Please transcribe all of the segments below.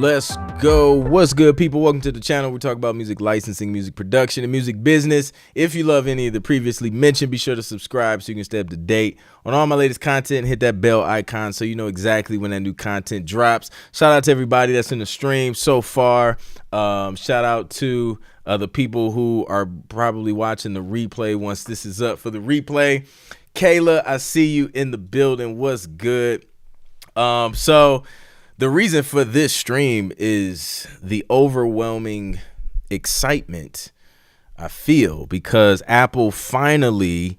Let's go. What's good, people? Welcome to the channel. We talk about music licensing, music production, and music business. If you love any of the previously mentioned, be sure to subscribe so you can stay up to date on all my latest content. Hit that bell icon so you know exactly when that new content drops. Shout out to everybody that's in the stream so far. Shout out to the people who are probably watching the replay once this is up for the replay. Kayla, I see you in the building. What's good? So the reason for this stream is the overwhelming excitement I feel because Apple finally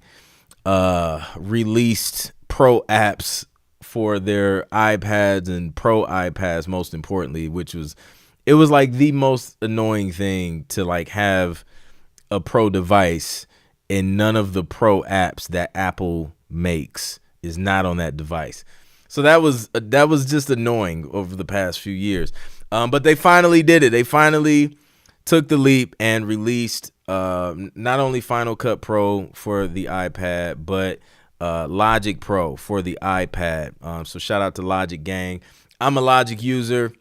released Pro apps for their iPads and Pro iPads, most importantly, it was like the most annoying thing to like have a Pro device and none of the Pro apps that Apple makes is not on that device. So that was just annoying over the past few years. But they finally did it. They finally took the leap and released not only Final Cut Pro for the iPad, but Logic Pro for the iPad. So shout out to Logic Gang. I'm a Logic user.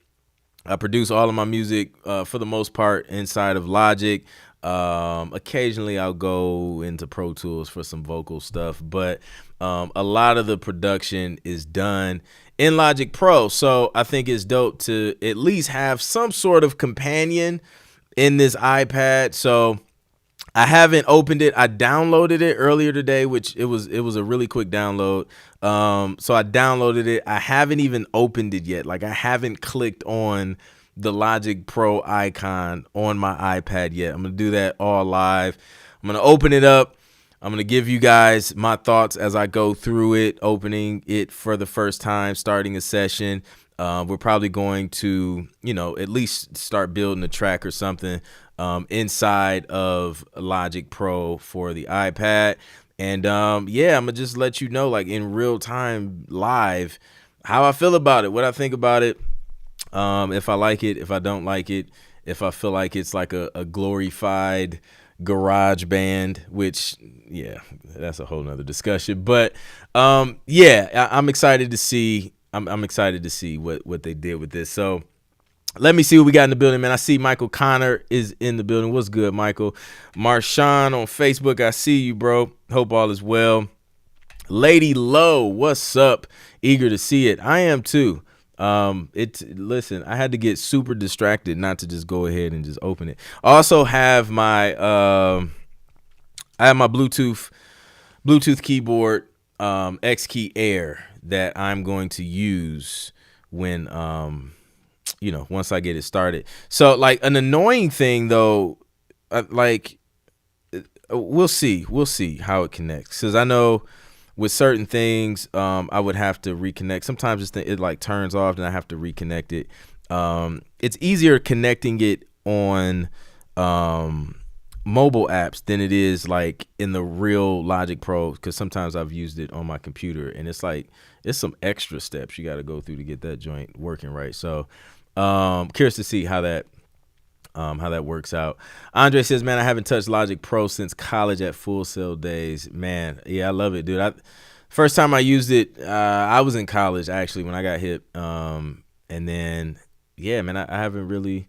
I produce all of my music for the most part inside of Logic. Occasionally I'll go into Pro Tools for some vocal stuff, but a lot of the production is done in Logic Pro. So I think it's dope to at least have some sort of companion in this iPad. So I haven't opened it. I downloaded it earlier today, which it was a really quick download. So I downloaded it. I haven't even opened it yet. Like I haven't clicked on the Logic Pro icon on my iPad yet. I'm going to do that all live. I'm going to open it up. I'm going to give you guys my thoughts as I go through it, opening it for the first time, starting a session. We're probably going to, at least start building a track or something inside of Logic Pro for the iPad. And yeah, I'm going to just let you know, like in real time, live, how I feel about it, what I think about it. If I like it, if I don't like it, if I feel like it's like a glorified garage band, which, yeah, that's a whole nother discussion. But yeah, I'm excited to see. I'm excited to see what they did with this. So let me see what we got in the building, man. I see Michael Connor is in the building. What's good, Michael? Marshawn on Facebook. I see you, bro. Hope all is well. Lady Low, what's up? Eager to see it. I am too. Listen, I had to get super distracted not to just go ahead and just open it. I also have my Bluetooth keyboard, X Key Air, that I'm going to use when once I get it started. So like an annoying thing though, we'll see how it connects, because I know with certain things, I would have to reconnect. Sometimes it like turns off and I have to reconnect it. It's easier connecting it on mobile apps than it is like in the real Logic Pro, because sometimes I've used it on my computer and it's some extra steps you got to go through to get that joint working right. So curious to see how that works out. Andre says, man, I haven't touched Logic Pro since college at Full Sail days. Man, yeah, I love it, dude. First time I used it, I was in college actually when I got hit. And then, yeah, man, I haven't really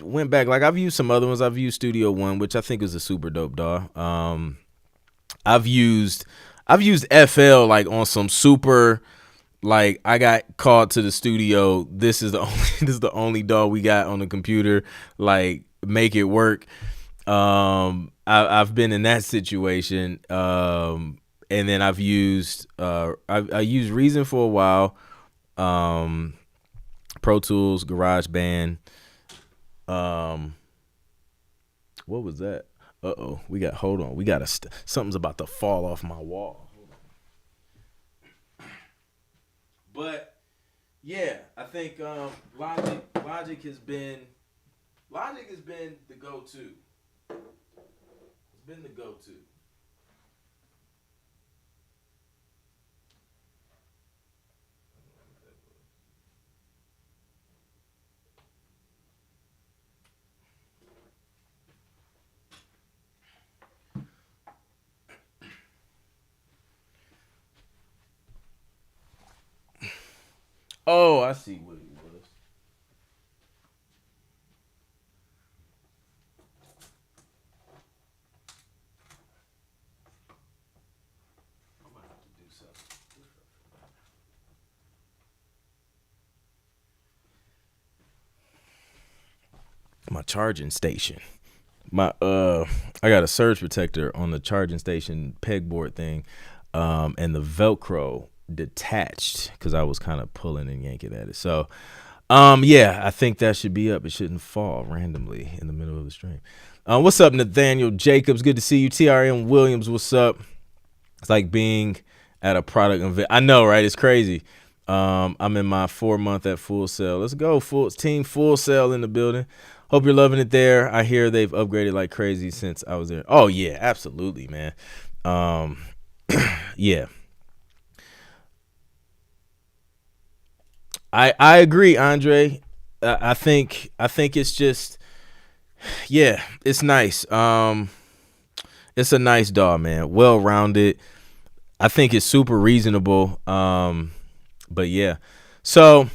went back. Like I've used some other ones. I've used Studio One, which I think is a super dope DAW. I've used FL like on some super. Like I got called to the studio. This is the only DAW we got on the computer. Like make it work. I've been in that situation. And then I've used I used Reason for a while. Pro Tools, GarageBand. What was that? Hold on. We got something's about to fall off my wall. But yeah, I think Logic has been the go-to. It's been the go-to. Oh, I see what it was. my charging station. I got a surge protector on the charging station pegboard thing, and the Velcro detached because I was kind of pulling and yanking at it. So, yeah, I think that should be up. It shouldn't fall randomly in the middle of the stream. What's up, Nathaniel Jacobs? Good to see you. TRM Williams, what's up? It's like being at a product event. I know, right? It's crazy. I'm in my 4 month at Full Sail. Let's go, team Full Sail in the building. Hope you're loving it there. I hear they've upgraded like crazy since I was there. Oh yeah, absolutely, man. Yeah. I agree, Andre. I think it's just, yeah, it's nice. It's a nice dog, man. Well rounded. I think it's super reasonable. But yeah. So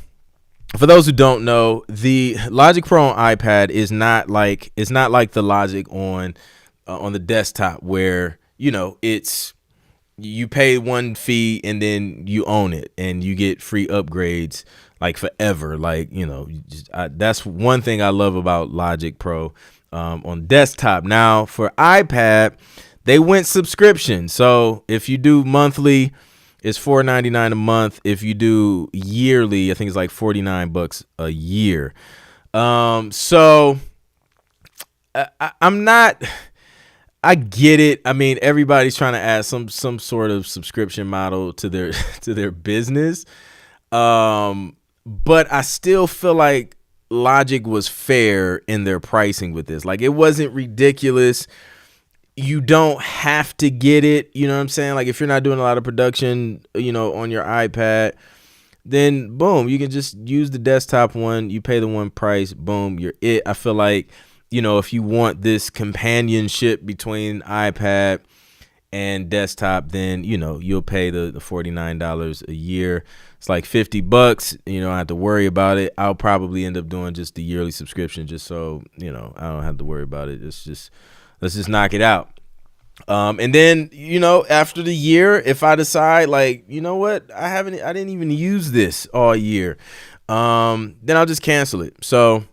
for those who don't know, the Logic Pro on iPad is not like the Logic on the desktop where, you know, it's you pay one fee and then you own it and you get free upgrades like forever. Like, you know, that's one thing I love about Logic Pro on desktop. Now for iPad, they went subscription. So if you do monthly, it's $4.99 a month. If you do yearly, I think it's like $49 a year. So I'm not. I get it. I mean, everybody's trying to add some sort of subscription model to their business. But I still feel like Logic was fair in their pricing with this. Like, it wasn't ridiculous. You don't have to get it. You know what I'm saying? Like, if you're not doing a lot of production, you know, on your iPad, then boom, you can just use the desktop one. You pay the one price. Boom, you're it. I feel like, you know, if you want this companionship between iPad and desktop, then, you know, you'll pay the $49 a year. It's like $50. You know, I have to worry about it. I'll probably end up doing just the yearly subscription just so, you know, I don't have to worry about it. Let's just knock it out. And then, you know, after the year, if I decide like, you know what, I didn't even use this all year, then I'll just cancel it. So,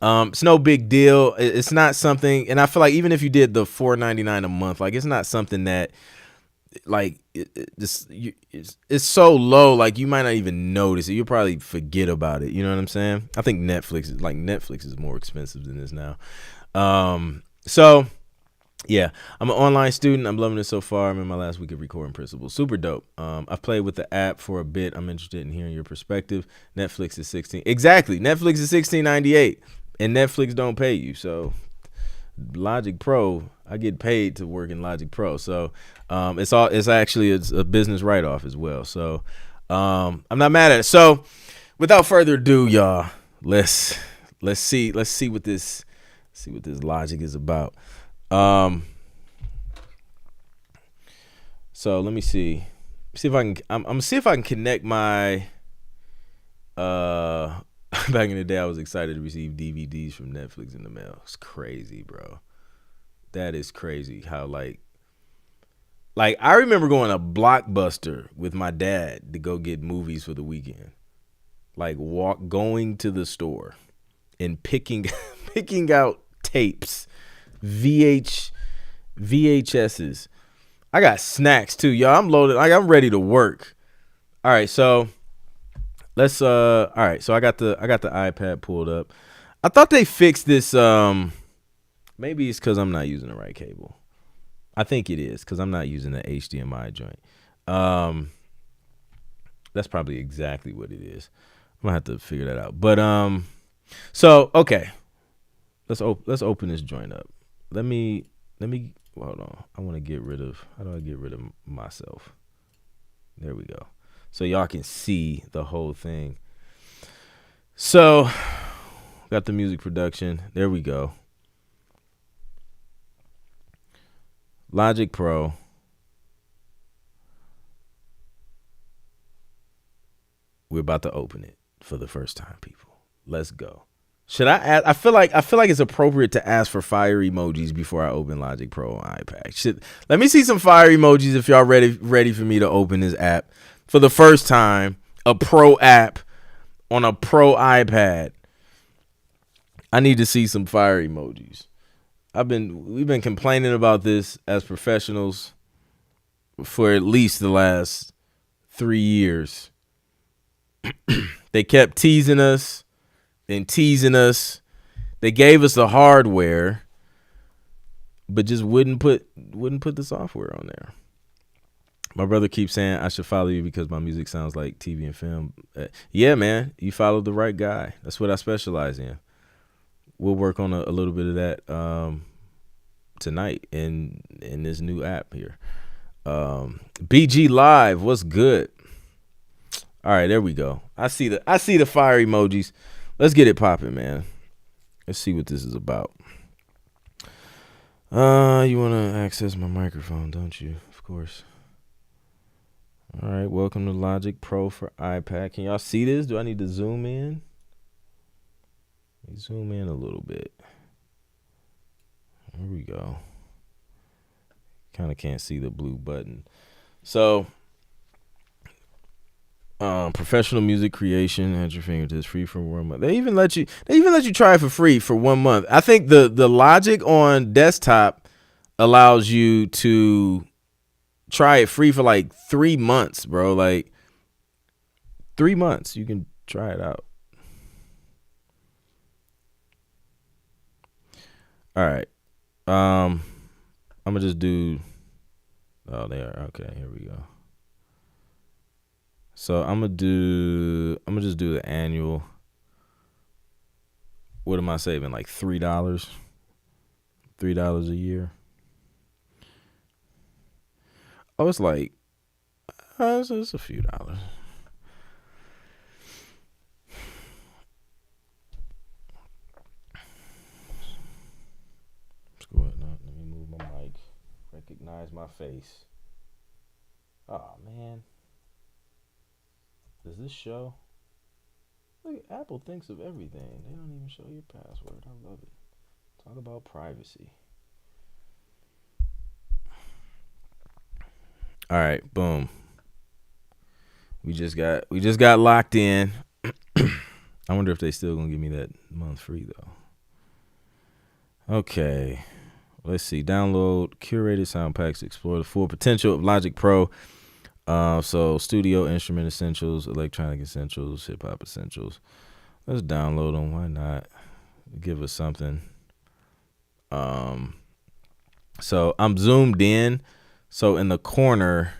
it's no big deal. It's not something, and I feel like even if you did the $4.99 a month, like, it's not something that, like, it's so low, like, you might not even notice it. You'll probably forget about it. You know what I'm saying? I think Netflix is more expensive than this now. So yeah, I'm an online student. I'm loving it so far. I'm in my last week of recording principles. Super dope. I've played with the app for a bit. I'm interested in hearing your perspective. Netflix is $16. Exactly. Netflix is $16.98, and Netflix don't pay you. So Logic Pro, I get paid to work in Logic Pro. So it's actually a business write-off as well. So I'm not mad at it. So without further ado, y'all, let's see what this Logic is about. So let me see if I can. I'm gonna see if I can connect my. Back in the day, I was excited to receive DVDs from Netflix in the mail. It's crazy, bro. That is crazy. How like I remember going to Blockbuster with my dad to go get movies for the weekend. Like going to the store and picking out tapes, VHSs. I got snacks too, y'all. I'm loaded. Like, I'm ready to work. All right, so let's all right, so I got the iPad pulled up. I thought they fixed this. Maybe it's because I'm not using the right cable. I think it is because I'm not using the HDMI joint. That's probably exactly what it is. I'm gonna have to figure that out. But so okay. Let's open this joint up. Let me hold on. I want to get rid of. How do I get rid of myself? There we go. So y'all can see the whole thing. So got the music production. There we go. Logic Pro. We're about to open it for the first time, people. Let's go. Should I ask? I feel like it's appropriate to ask for fire emojis before I open Logic Pro on iPad. Let me see some fire emojis if y'all ready for me to open this app for the first time, a pro app on a pro iPad. I need to see some fire emojis. We've been complaining about this as professionals for at least the last 3 years. They kept teasing us and teasing us. They gave us the hardware, but just wouldn't put the software on there. My brother keeps saying I should follow you because my music sounds like TV and film. Yeah, man, you followed the right guy. That's what I specialize in. We'll work on a little bit of that tonight in this new app here. BG Live, what's good? All right, there we go. I see the fire emojis. Let's get it popping, man. Let's see what this is about. You want to access my microphone, don't you? Of course. All right, welcome to Logic Pro for iPad. Can y'all see this? Do I need to zoom in? Let me zoom in a little bit. There we go. Kind of can't see the blue button. So, professional music creation at your fingertips, free for 1 month. They even let you try it for free for 1 month. I think the Logic on desktop allows you to try it free for like 3 months, bro. Like 3 months, you can try it out. All right. I'm gonna just do. Oh, they are okay. Here we go. So I'm gonna just do the annual. What am I saving? Like $3? $3 a year. Oh, it's like it's a few dollars. Let's go ahead. Let me move my mic. Recognize my face. Oh man. Does this show? Look, Apple thinks of everything. They don't even show your password. I love it. Talk about privacy. All right, boom. We just got locked in. I wonder if they still gonna give me that month free though. Okay. Let's see. Download curated sound packs to explore the full potential of Logic Pro. So studio instrument essentials, electronic essentials, hip hop essentials. Let's download them. Why not? Give us something. So I'm zoomed in. So in the corner,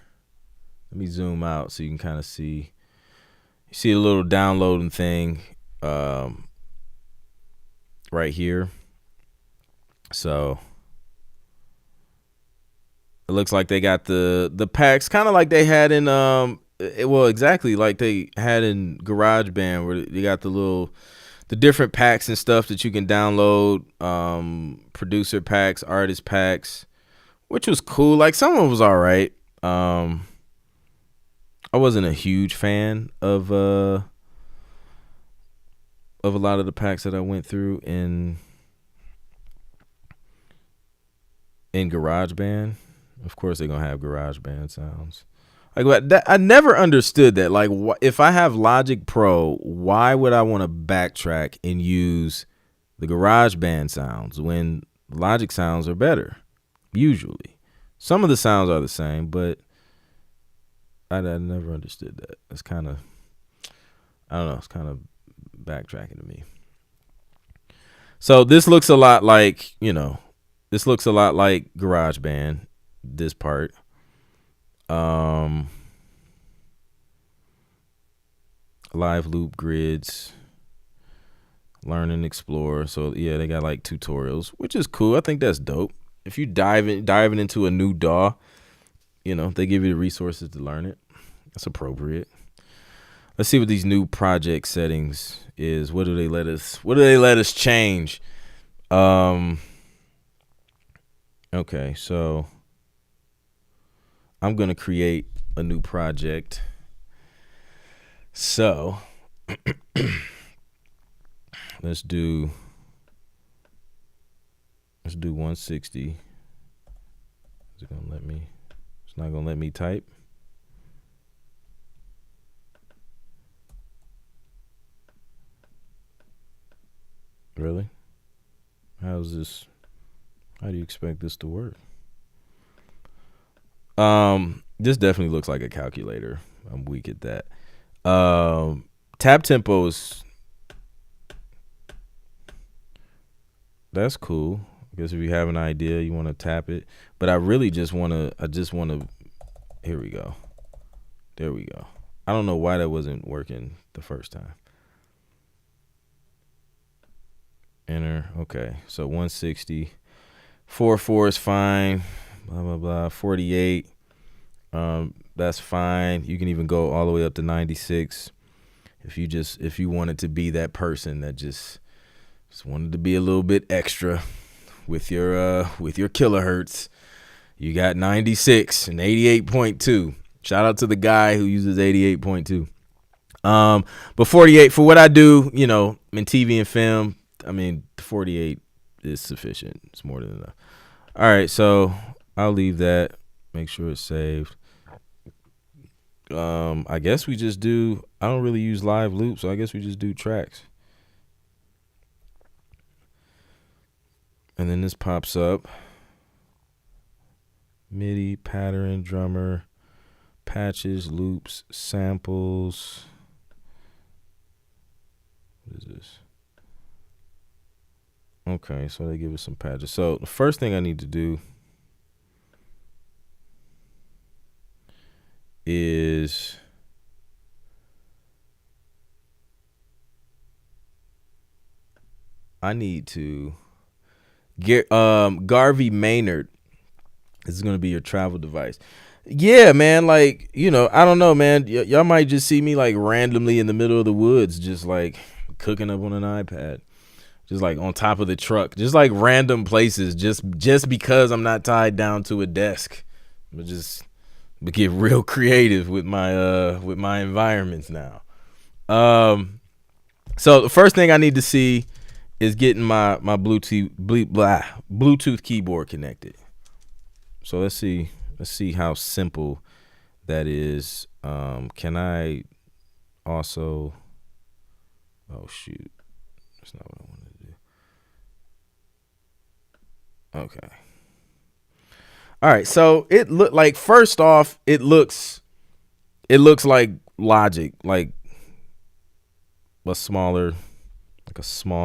let me zoom out so you can kind of see. You see a little downloading thing, right here. So it looks like they got the packs, kind of like they had in exactly like they had in GarageBand, where you got the different packs and stuff that you can download, producer packs, artist packs, which was cool. Like some of them was all right. I wasn't a huge fan of a lot of the packs that I went through in GarageBand. Of course, they're gonna have GarageBand sounds. Like that, I never understood that. Like, if I have Logic Pro, why would I want to backtrack and use the GarageBand sounds when Logic sounds are better? Usually, some of the sounds are the same, but I never understood that. It's kind of, I don't know. It's kind of backtracking to me. So this looks a lot like, this looks a lot like GarageBand. This part. Live loop grids, learn and explore. So yeah, they got like tutorials, which is cool. I think that's dope. If you diving into a new DAW, they give you the resources to learn it. That's appropriate. Let's see what these new project settings is. What do they let us change? Okay, so I'm gonna create a new project. So let's do 160. Is it gonna let me? It's not gonna let me type. Really? How's this? How do you expect this to work? This definitely looks like a calculator. I'm weak at that. Tap tempos. That's cool. I guess if you have an idea, you want to tap it. But I really just want to. I just want to. Here we go. There we go. I don't know why that wasn't working the first time. Enter. Okay. So 160. 4/4 is fine. Blah blah blah. 48. That's fine. You can even go all the way up to 96. If you wanted to be that person that just wanted to be a little bit extra with your kilohertz, you got 96 and 88.2. Shout out to the guy who uses 88.2. But 48 for what I do, in TV and film, I mean 48 is sufficient. It's more than enough. All right, so I'll leave that. Make sure it's saved. I guess we just do. I don't really use live loops, so I guess we just do tracks. And then this pops up. MIDI, pattern, drummer, patches, loops, samples. What is this? Okay, so they give us some patches. So the first thing I need to do is I need to get Garvey Maynard. This is going to be your travel device. Yeah, man, like, I don't know, man. Y'all might just see me like randomly in the middle of the woods, just like cooking up on an iPad, just like on top of the truck, just like random places, just because I'm not tied down to a desk. But just get real creative with my environments now. So the first thing I need to see is getting my Bluetooth keyboard connected. So let's see how simple that is. Can I also? Oh shoot, that's not what I wanted to do. Okay. All right. So it look like, first off, it looks like Logic, like a small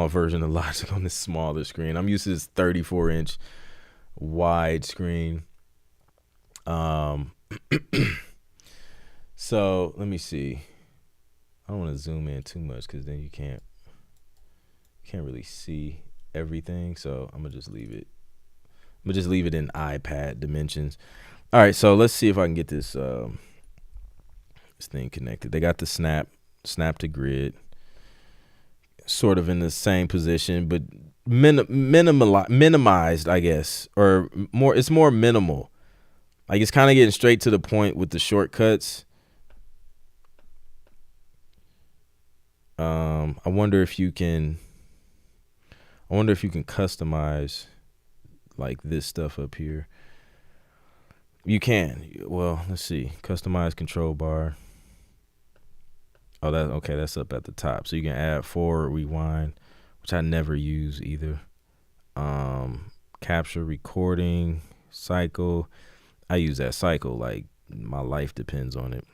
version of Logic on this smaller screen. I'm used to this 34-inch wide screen. So let me see. I don't want to zoom in too much because then you can't really see everything. So I'm gonna just leave it. In iPad dimensions. All right, so let's see if I can get this thing connected. They got the snap to grid, sort of in the same position, but minimized, I guess, or more. It's more minimal. Like, it's kind of getting straight to the point with the shortcuts. I wonder if you can customize like this stuff up here. You can. Well, let's see. Customize control bar. Oh, that's up at the top. So you can add forward, rewind, which I never use either. Capture, recording, cycle. I use that cycle like my life depends on it.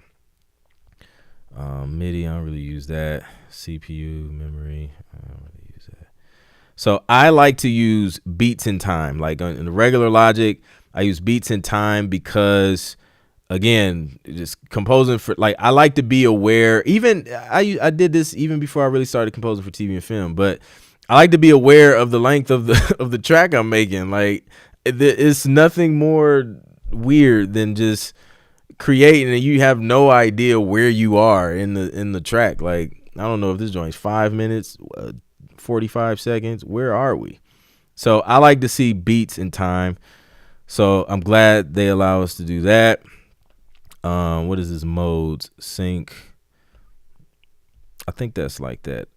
MIDI, I don't really use that. CPU, memory, I don't really use that. So I like to use beats in time. Like in the regular Logic, I use beats in time because, again, just composing for, like, I like to be aware. Even I did this even before I really started composing for TV and film, but I like to be aware of the length of the track I'm making. Like, it's nothing more weird than just creating and you have no idea where you are in the track. Like, I don't know if this joint's 5 minutes, 45 seconds. Where are we? So I like to see beats in time. So I'm glad they allow us to do that. What is this? Modes, sync. I think that's like that,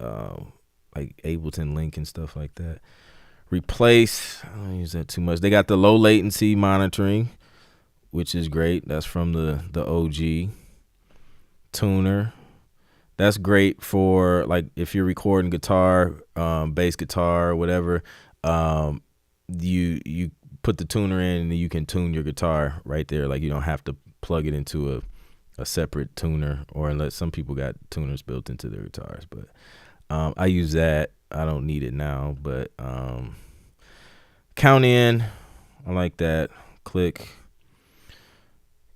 like Ableton Link and stuff like that. Replace. I don't use that too much. They got the low latency monitoring, which is great. That's from the OG. Tuner. That's great for, like, if you're recording guitar, bass guitar, whatever. um, you put the tuner in and you can tune your guitar right there. Like you don't have to plug it into a separate tuner, or unless some people got tuners built into their guitars. But I use that. I don't need it now, but count in. I like that. Click.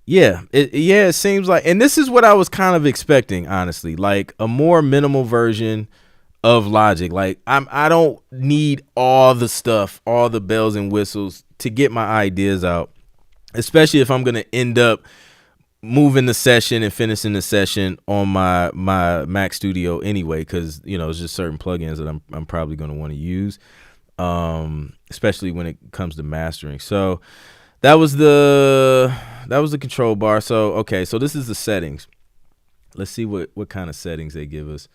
Yeah, it seems like, and this is what I was kind of expecting, honestly, like a more minimal version of Logic. Like I don't need all the stuff, all the bells and whistles to get my ideas out, especially if I'm gonna end up moving the session and finishing the session on my Mac Studio anyway, because it's just certain plugins that I'm probably gonna want to use, especially when it comes to mastering. So that was the control bar. So okay, so this is the settings. Let's see what kind of settings they give us.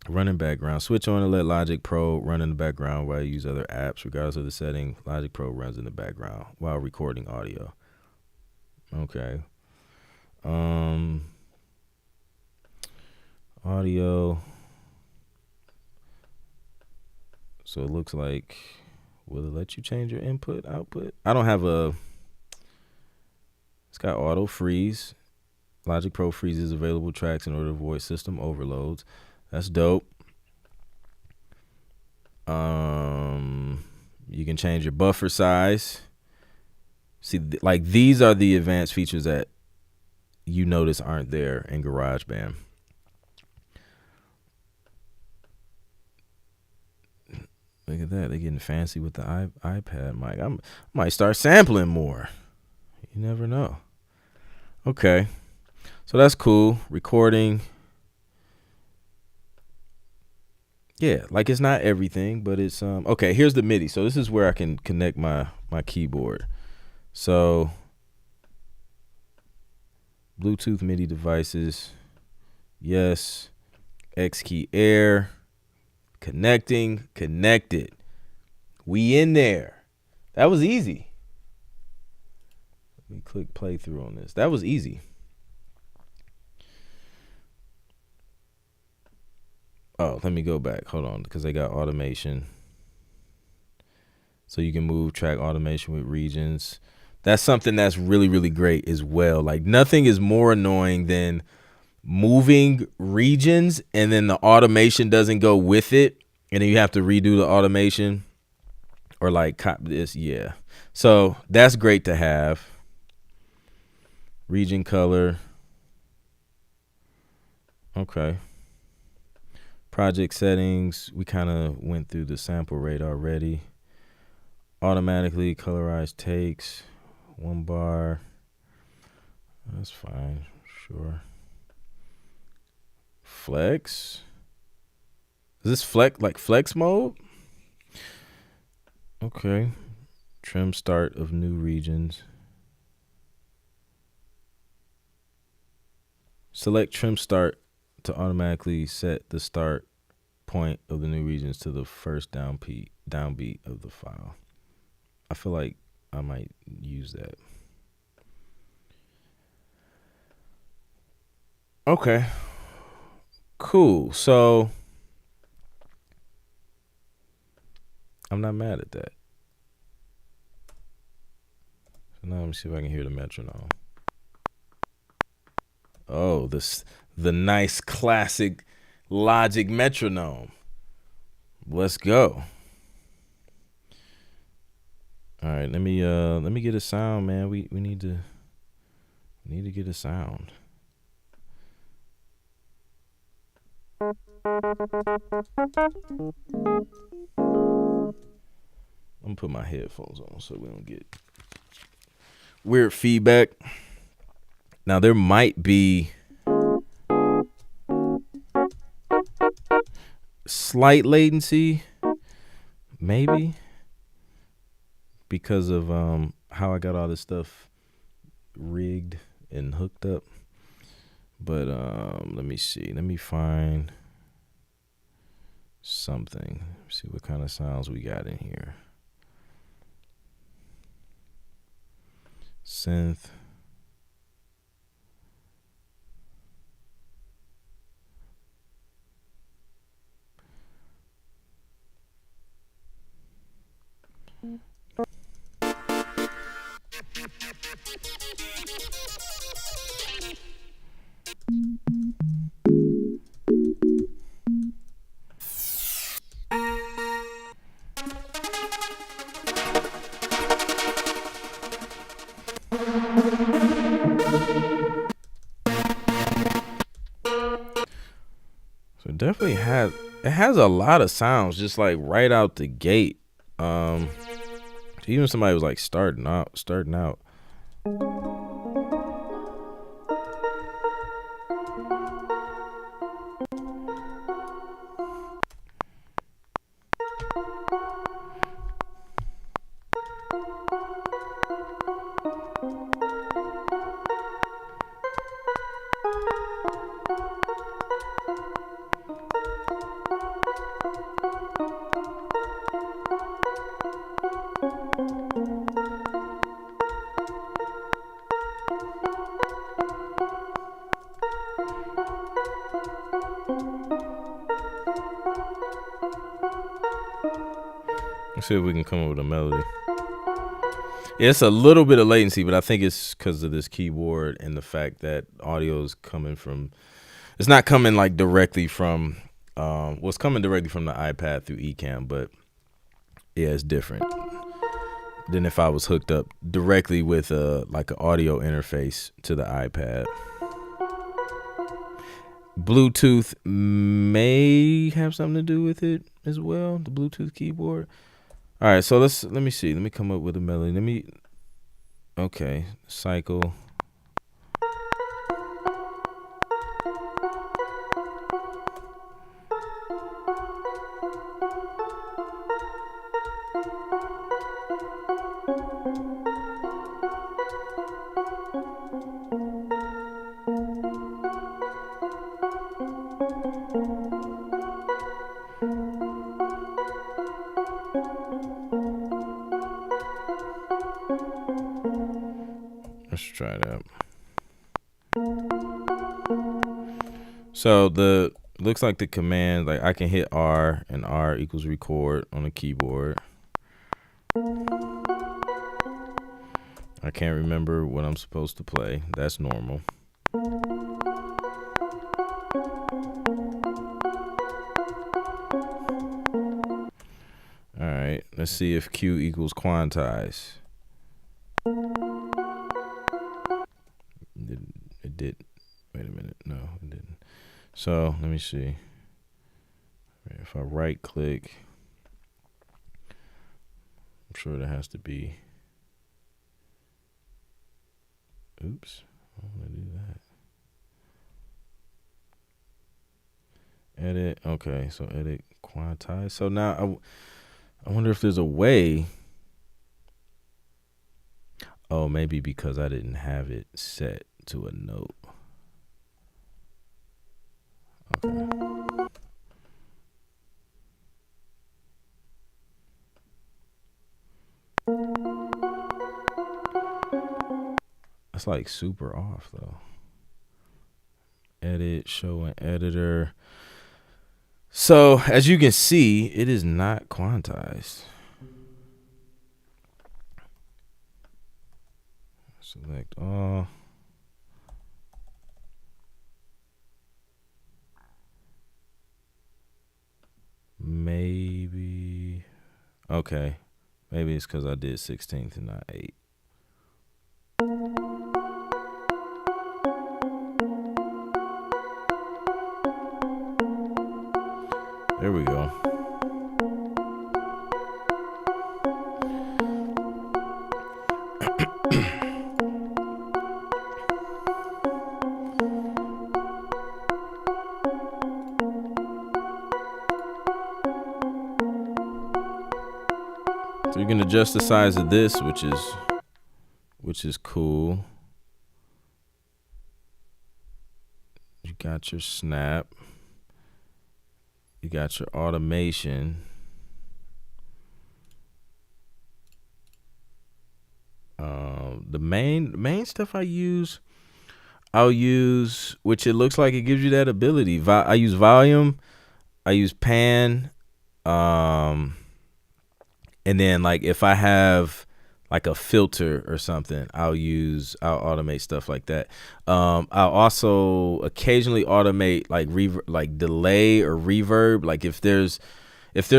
Running background. Switch on and let Logic Pro run in the background while you use other apps. Regardless of the setting, Logic Pro runs in the background while recording audio. Okay. Audio. So it looks like, will it let you change your input, output? I don't have it's got auto freeze. Logic Pro freezes available tracks in order to avoid system overloads. That's dope. You can change your buffer size. See, like these are the advanced features that you notice aren't there in GarageBand. Look at that. They're getting fancy with the iPad mic. I might start sampling more. You never know. Okay. So that's cool. Recording. Yeah, like it's not everything, but it's okay, here's the MIDI. So this is where I can connect my keyboard. So Bluetooth MIDI devices. Yes. X key air. Connecting. Connected. We in there. That was easy. Let me click playthrough on this. That was easy. Oh, let me go back. Hold on, because they got automation. So you can move track automation with regions. That's something that's really, really great as well. Like nothing is more annoying than moving regions and then the automation doesn't go with it. And then you have to redo the automation or like copy this. Yeah. So that's great to have. Region color. Okay. Project settings. We kind of went through the sample rate already. Automatically colorized takes. 1 bar. That's fine. Sure. Flex. Is this flex mode? Okay. Trim start of new regions. Select trim start to automatically set the start point of the new regions to the first downbeat of the file. I feel like I might use that. Okay. Cool. So I'm not mad at that. So now let me see if I can hear the metronome. Oh, the nice classic Logic metronome. Let's go. All right, let me get a sound, man. We need to get a sound. I'm gonna put my headphones on so we don't get weird feedback. Now there might be slight latency, maybe, because of how I got all this stuff rigged and hooked up. But let me see. Let me find something. See what kind of sounds we got in here. Synth. So it definitely has a lot of sounds just like right out the gate. Um Even somebody was like starting out. Let's see if we can come up with a melody. Yeah, it's a little bit of latency, but I think it's because of this keyboard and the fact that audio is coming from. It's not coming like directly from. It's coming directly from the iPad through Ecamm, but yeah, it's different than if I was hooked up directly with like an audio interface to the iPad. Bluetooth may have something to do with it as well. The Bluetooth keyboard. All right, so let me see. Let me come up with a melody. Okay, cycle. Let's try that. So looks like the command, like I can hit R and R equals record on the keyboard. I can't remember what I'm supposed to play. That's normal. All right, let's see if Q equals quantize. It did. Wait a minute. No, it didn't. So let me see. If I right click, I'm sure there has to be. Oops. I want to do that. Edit. Okay, so edit quantize. So now I wonder if there's a way. Oh, maybe because I didn't have it set to a note. Okay. That's like super off though. Edit, show an editor. So as you can see, it is not quantized. Select all. Maybe. Okay. Maybe it's because I did 16th and not 8. There we go. So you can adjust the size of this, which is cool. You got your snap. You got your automation. The main stuff I'll use, which it looks like it gives you that ability. I use volume. I use pan. And then like if I have like a filter or something, I'll automate stuff like that. I'll also occasionally automate like like delay or reverb. Like if there's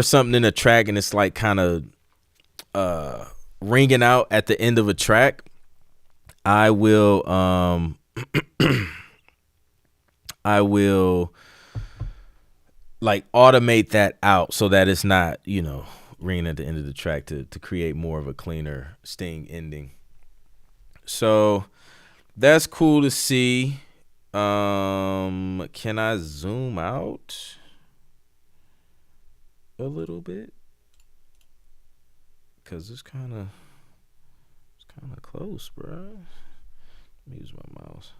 something in a track and it's like kind of ringing out at the end of a track, I will I will like automate that out so that it's not, ringing at the end of the track to create more of a cleaner sting ending. So that's cool to see. Can I zoom out a little bit? Cause it's kind of close, bro. Let me use my mouse.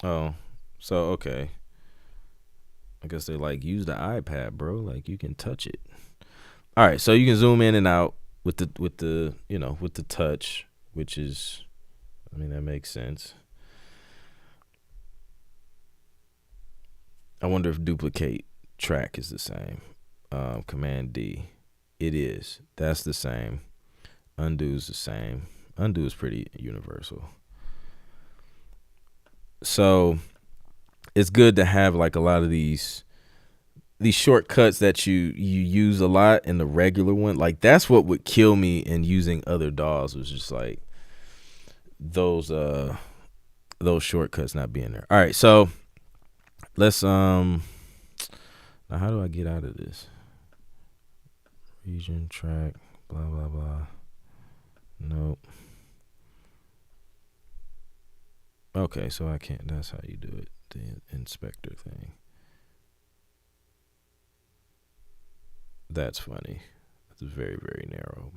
Oh, so okay. I guess they like use the iPad, bro. Like you can touch it. All right, so you can zoom in and out with the with the touch, which is, I mean, that makes sense. I wonder if duplicate track is the same. Command D. It is. That's the same. Undo is the same. Undo is pretty universal. So it's good to have like a lot of these shortcuts that you use a lot in the regular one. Like that's what would kill me in using other DAWs, was just like those shortcuts not being there. All right, so let's now how do I get out of this? Region, track, blah blah blah. Nope. Okay, so I can't. That's how you do it. The inspector thing. That's funny. It's very, very narrow,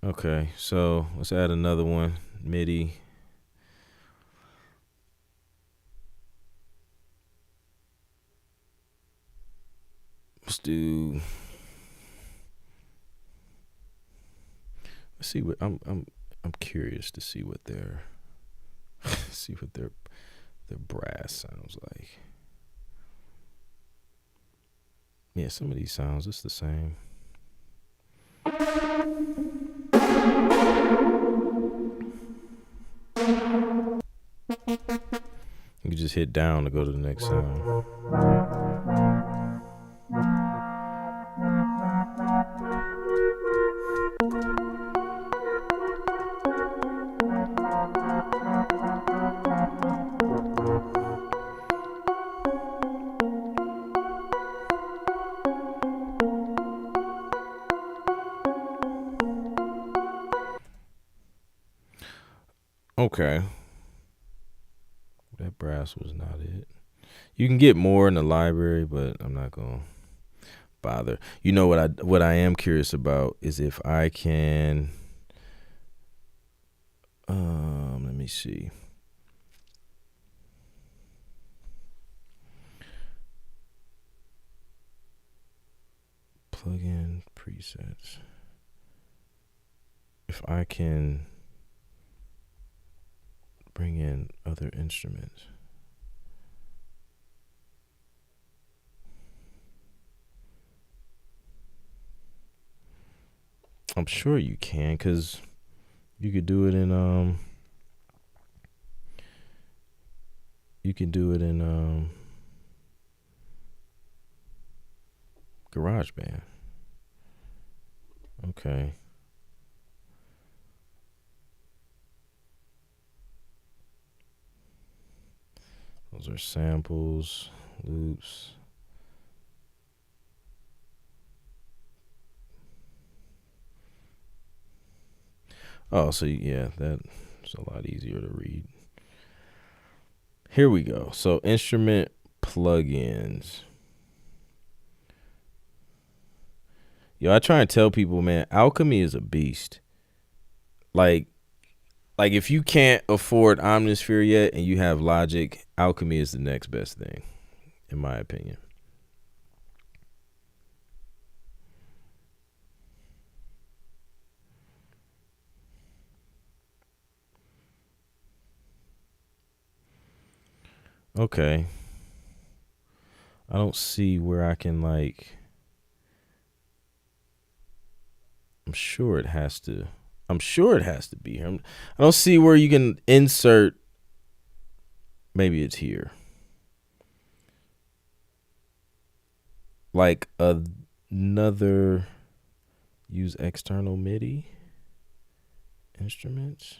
but okay. So let's add another one. MIDI. Let's do. Let's see what I'm curious to see what their their brass sounds like. Yeah, some of these sounds it's the same. You can just hit down to go to the next sound. Okay. That brass was not it. You can get more in the library, but I'm not gonna bother. You know what I am curious about is if I can let me see. Plug in presets. If I can bring in other instruments. I'm sure you can, because you could do it in GarageBand. Okay. Those are samples, loops. Oh, so yeah, that's a lot easier to read. Here we go. So instrument plugins. Yo, I try and tell people, man, Alchemy is a beast. Like if you can't afford Omnisphere yet and you have Logic, Alchemy is the next best thing, in my opinion. Okay. I don't see where I can like. I'm sure it has to. I'm sure it has to be here. I don't see where you can insert. Maybe it's here. Like another. Use external MIDI instruments.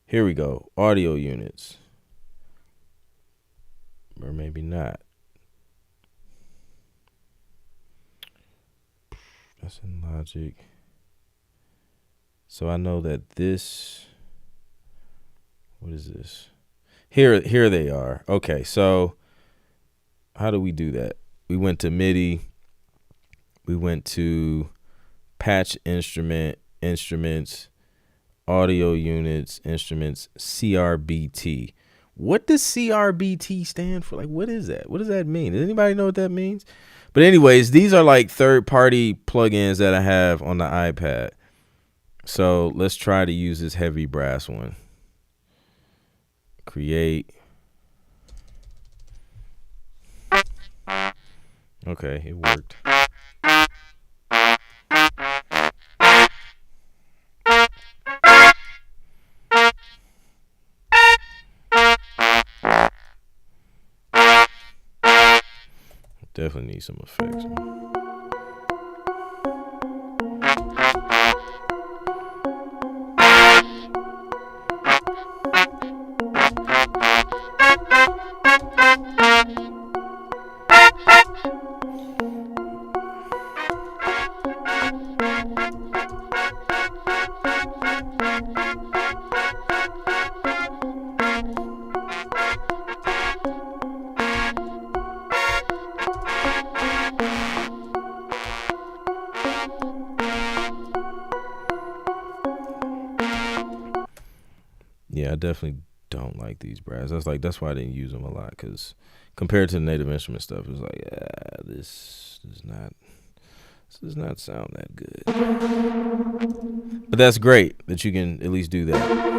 Here we go. Audio units. Or maybe not. That's in Logic. So I know that this. What is this? Here they are. Okay, so how do we do that? We went to MIDI. We went to patch instruments, audio units, instruments, CRBT. What does CRBT stand for? Like, what is that? What does that mean? Does anybody know what that means? But anyways, these are like third-party plugins that I have on the iPad. So let's try to use this heavy brass one. Create. Okay, it worked. Definitely need some effects. Yeah, I definitely don't like these brass. That's why I didn't use them a lot, because compared to the Native Instrument stuff, it's like, yeah, this does not sound that good. But that's great that you can at least do that.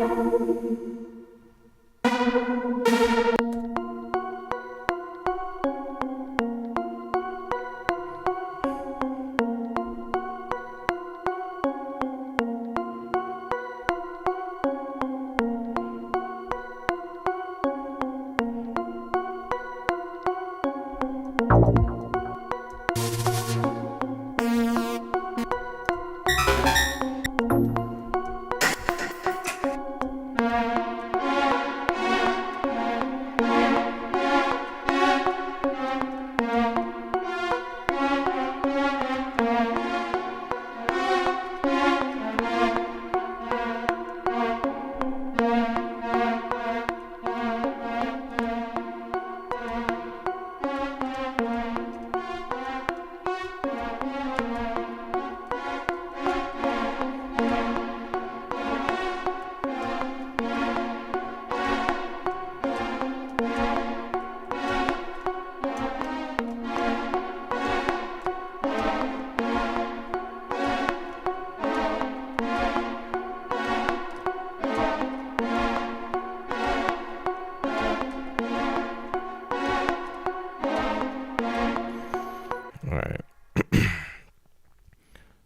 All right.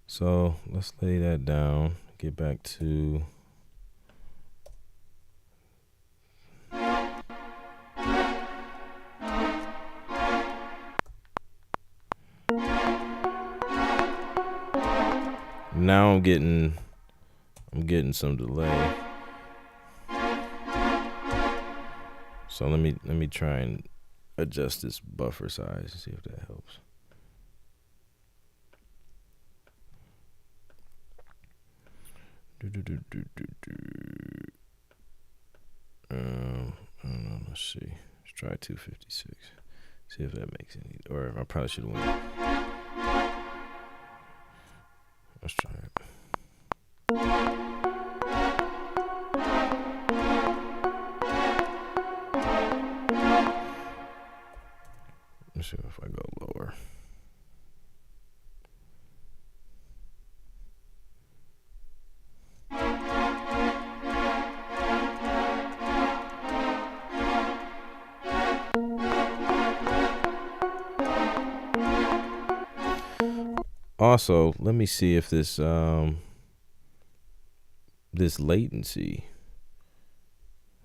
So let's lay that down. Get back to. Now I'm getting some delay. So let me try and adjust this buffer size and see if that helps. I don't know. Let's see. Let's try 256. See if that makes any. Or I probably should have went. Let's try it. Let's see if I go lower. Also, let me see if this latency,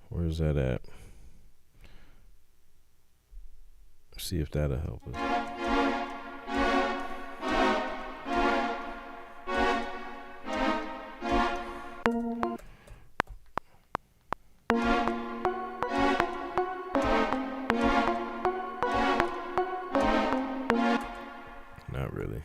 where's that at? See if that'll help us. Not really.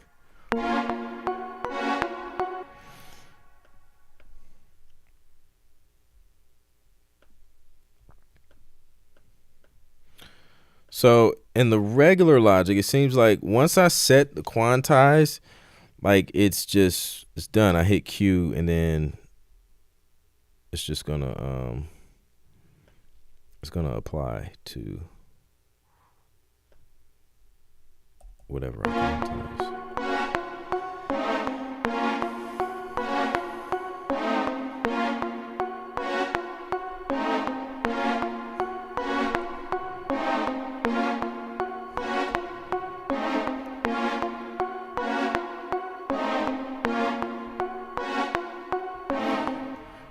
So in the regular Logic, it seems like once I set the quantize, like it's done. I hit Q and then it's just gonna apply to whatever I quantize.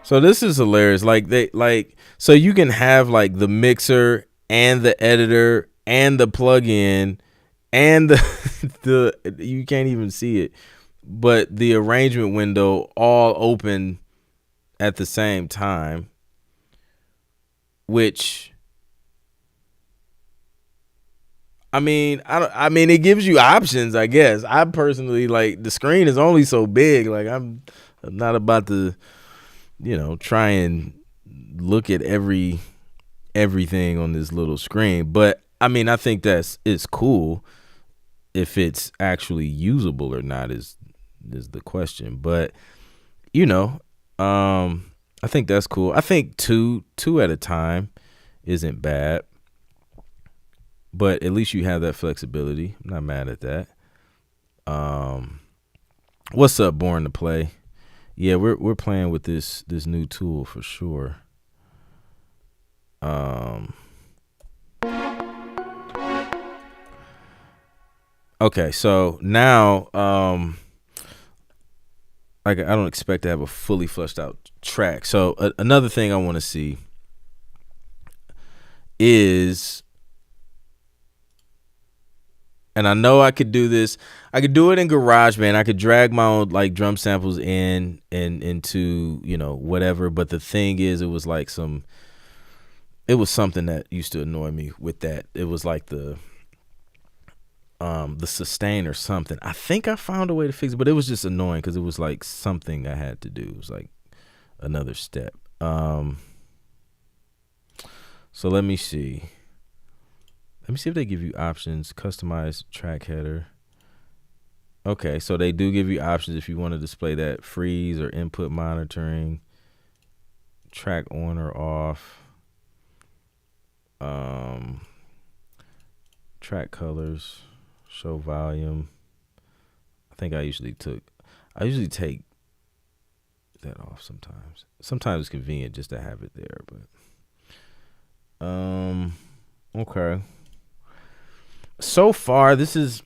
So this is hilarious. So you can have like the mixer and the editor and the plugin and the you can't even see it, but the arrangement window all open at the same time, which I mean, I mean, it gives you options, I guess. I personally like the screen is only so big. Like I'm not about to, try and look at everything on this little screen. But I mean, I think it's cool. If it's actually usable or not is the question. But I think that's cool. I think two at a time isn't bad. But at least you have that flexibility. I'm not mad at that. What's up, Born to Play? Yeah, we're playing with this new tool for sure. Okay, so now I don't expect to have a fully fleshed out track. So another thing I want to see is, and I know I could do this. I could do it in GarageBand. I could drag my own like drum samples in and into whatever. But the thing is, it was something that used to annoy me with that. It was like the sustain or something. I think I found a way to fix it, but it was just annoying because it was like something I had to do. It was like another step. So let me see. Let me see if they give you options. Customize track header. Okay, so they do give you options if you want to display that freeze or input monitoring, track on or off, track colors, show volume. I think I usually take that off sometimes. Sometimes it's convenient just to have it there, but okay. So far, this is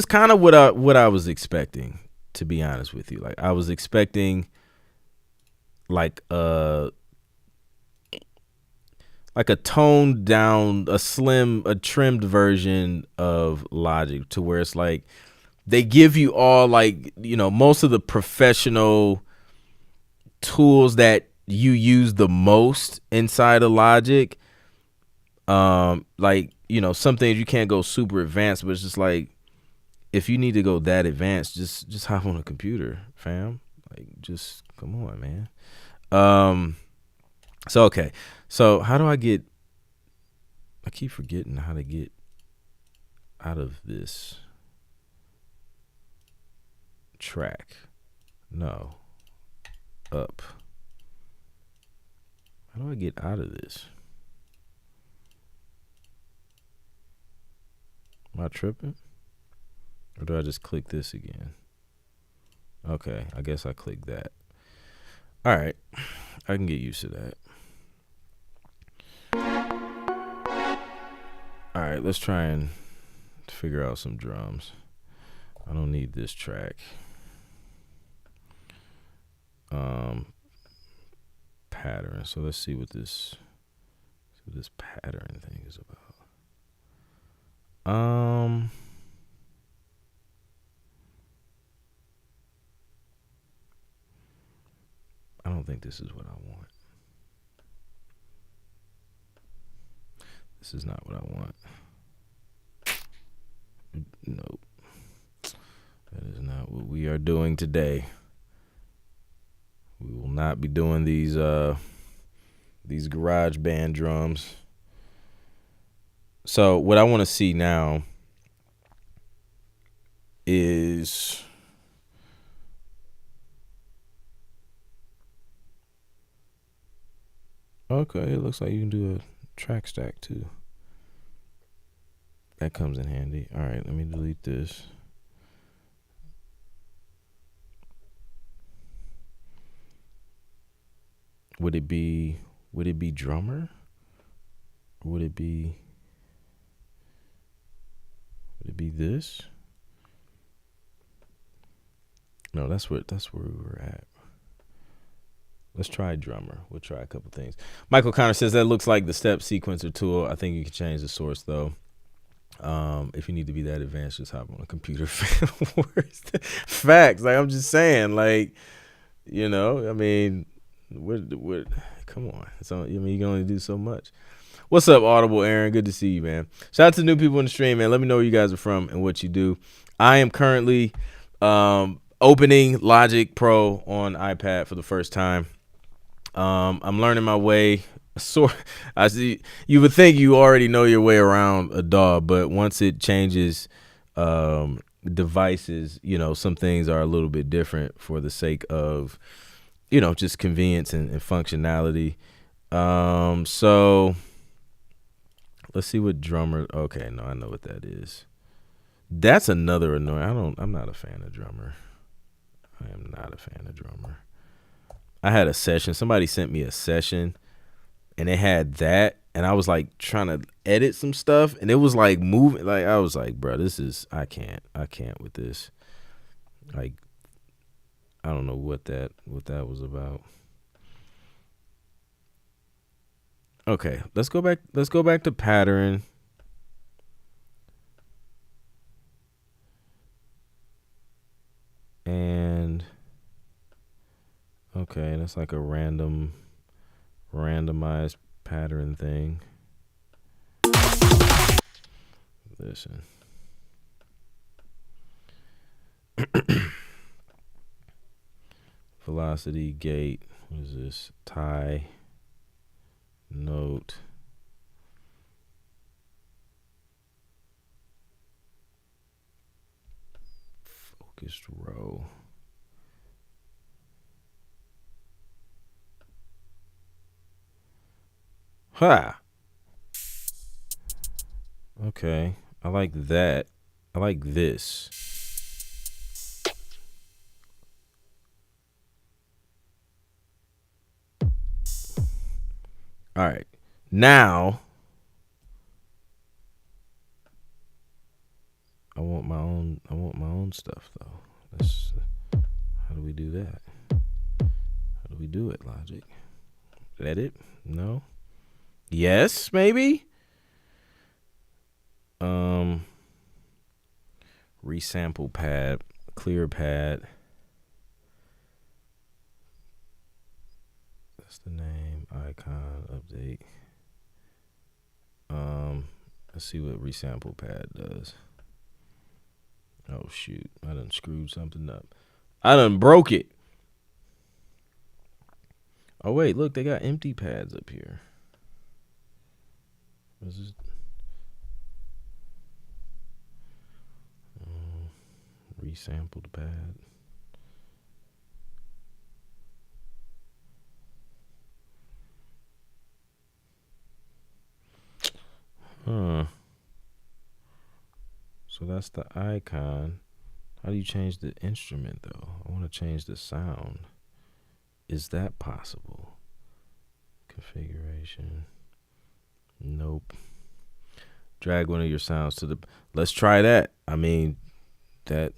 kind of what I was expecting, to be honest with you. Like I was expecting like a toned down, a trimmed version of Logic, to where it's like they give you all like, most of the professional tools that you use the most inside of Logic. Like, some things you can't go super advanced, but it's just like, if you need to go that advanced, just hop on a computer, fam. Like, just come on, man. So okay. So how do I keep forgetting how to get out of this track. No. Up. How do I get out of this? Am I tripping? Or do I just click this again? Okay, I guess I click that. All right, I can get used to that. All right, let's try and figure out some drums. I don't need need this track. Pattern. So let's see what this pattern thing is about. I don't think this is what I want. This is not what I want. Nope. That is not what we are doing today. We will not be doing these garage band drums. So what I want to see now is okay, it looks like you can do a track stack too. That comes in handy. All right, let me delete this. Would it be drummer? Or would it be this? No, that's where we were at. Let's try drummer. We'll try a couple things. Michael Connor says that looks like the step sequencer tool. I think you can change the source though. If you need to be that advanced, just hop on a computer. Facts. Like I'm just saying, like, you know, I mean, we're come on. So I mean, you can only do so much. What's up, Audible Aaron? Good to see you, man. Shout out to new people in the stream, man. Let me know where you guys are from and what you do. I am currently opening Logic Pro on iPad for the first time. I'm learning my way. I see. You would think you already know your way around a DAW, but once it changes devices, you know, some things are a little bit different for the sake of, you know, just convenience and functionality. So let's see what drummer. Okay, no, I know what that is. That's another annoying. I'm not a fan of drummer. I am not a fan of drummer. I had a session. Somebody sent me a session. And it had that, and I was like trying to edit some stuff, and it was like moving. Like I was like, bro, I can't with this. Like, I don't know what that was about. Okay, let's go back to pattern. And okay, that's like a randomized pattern thing. Listen. Velocity, gate, what is this? Tie, note. Focused row. Ha! Okay, I like that. I like this. All right, now I want my own stuff though. How do we do that? How do we do it, Logic? Edit? No. Yes, maybe. Resample pad, clear pad. That's the name. Icon update. Let's see what resample pad does. Oh shoot, I done screwed something up. I done broke it. Oh wait, look, they got empty pads up here. What's this? Resampled pad. Huh. So that's the icon. How do you change the instrument though? I want to change the sound. Is that possible? Configuration. Nope. Drag one of your sounds to the. Let's try that. I mean, that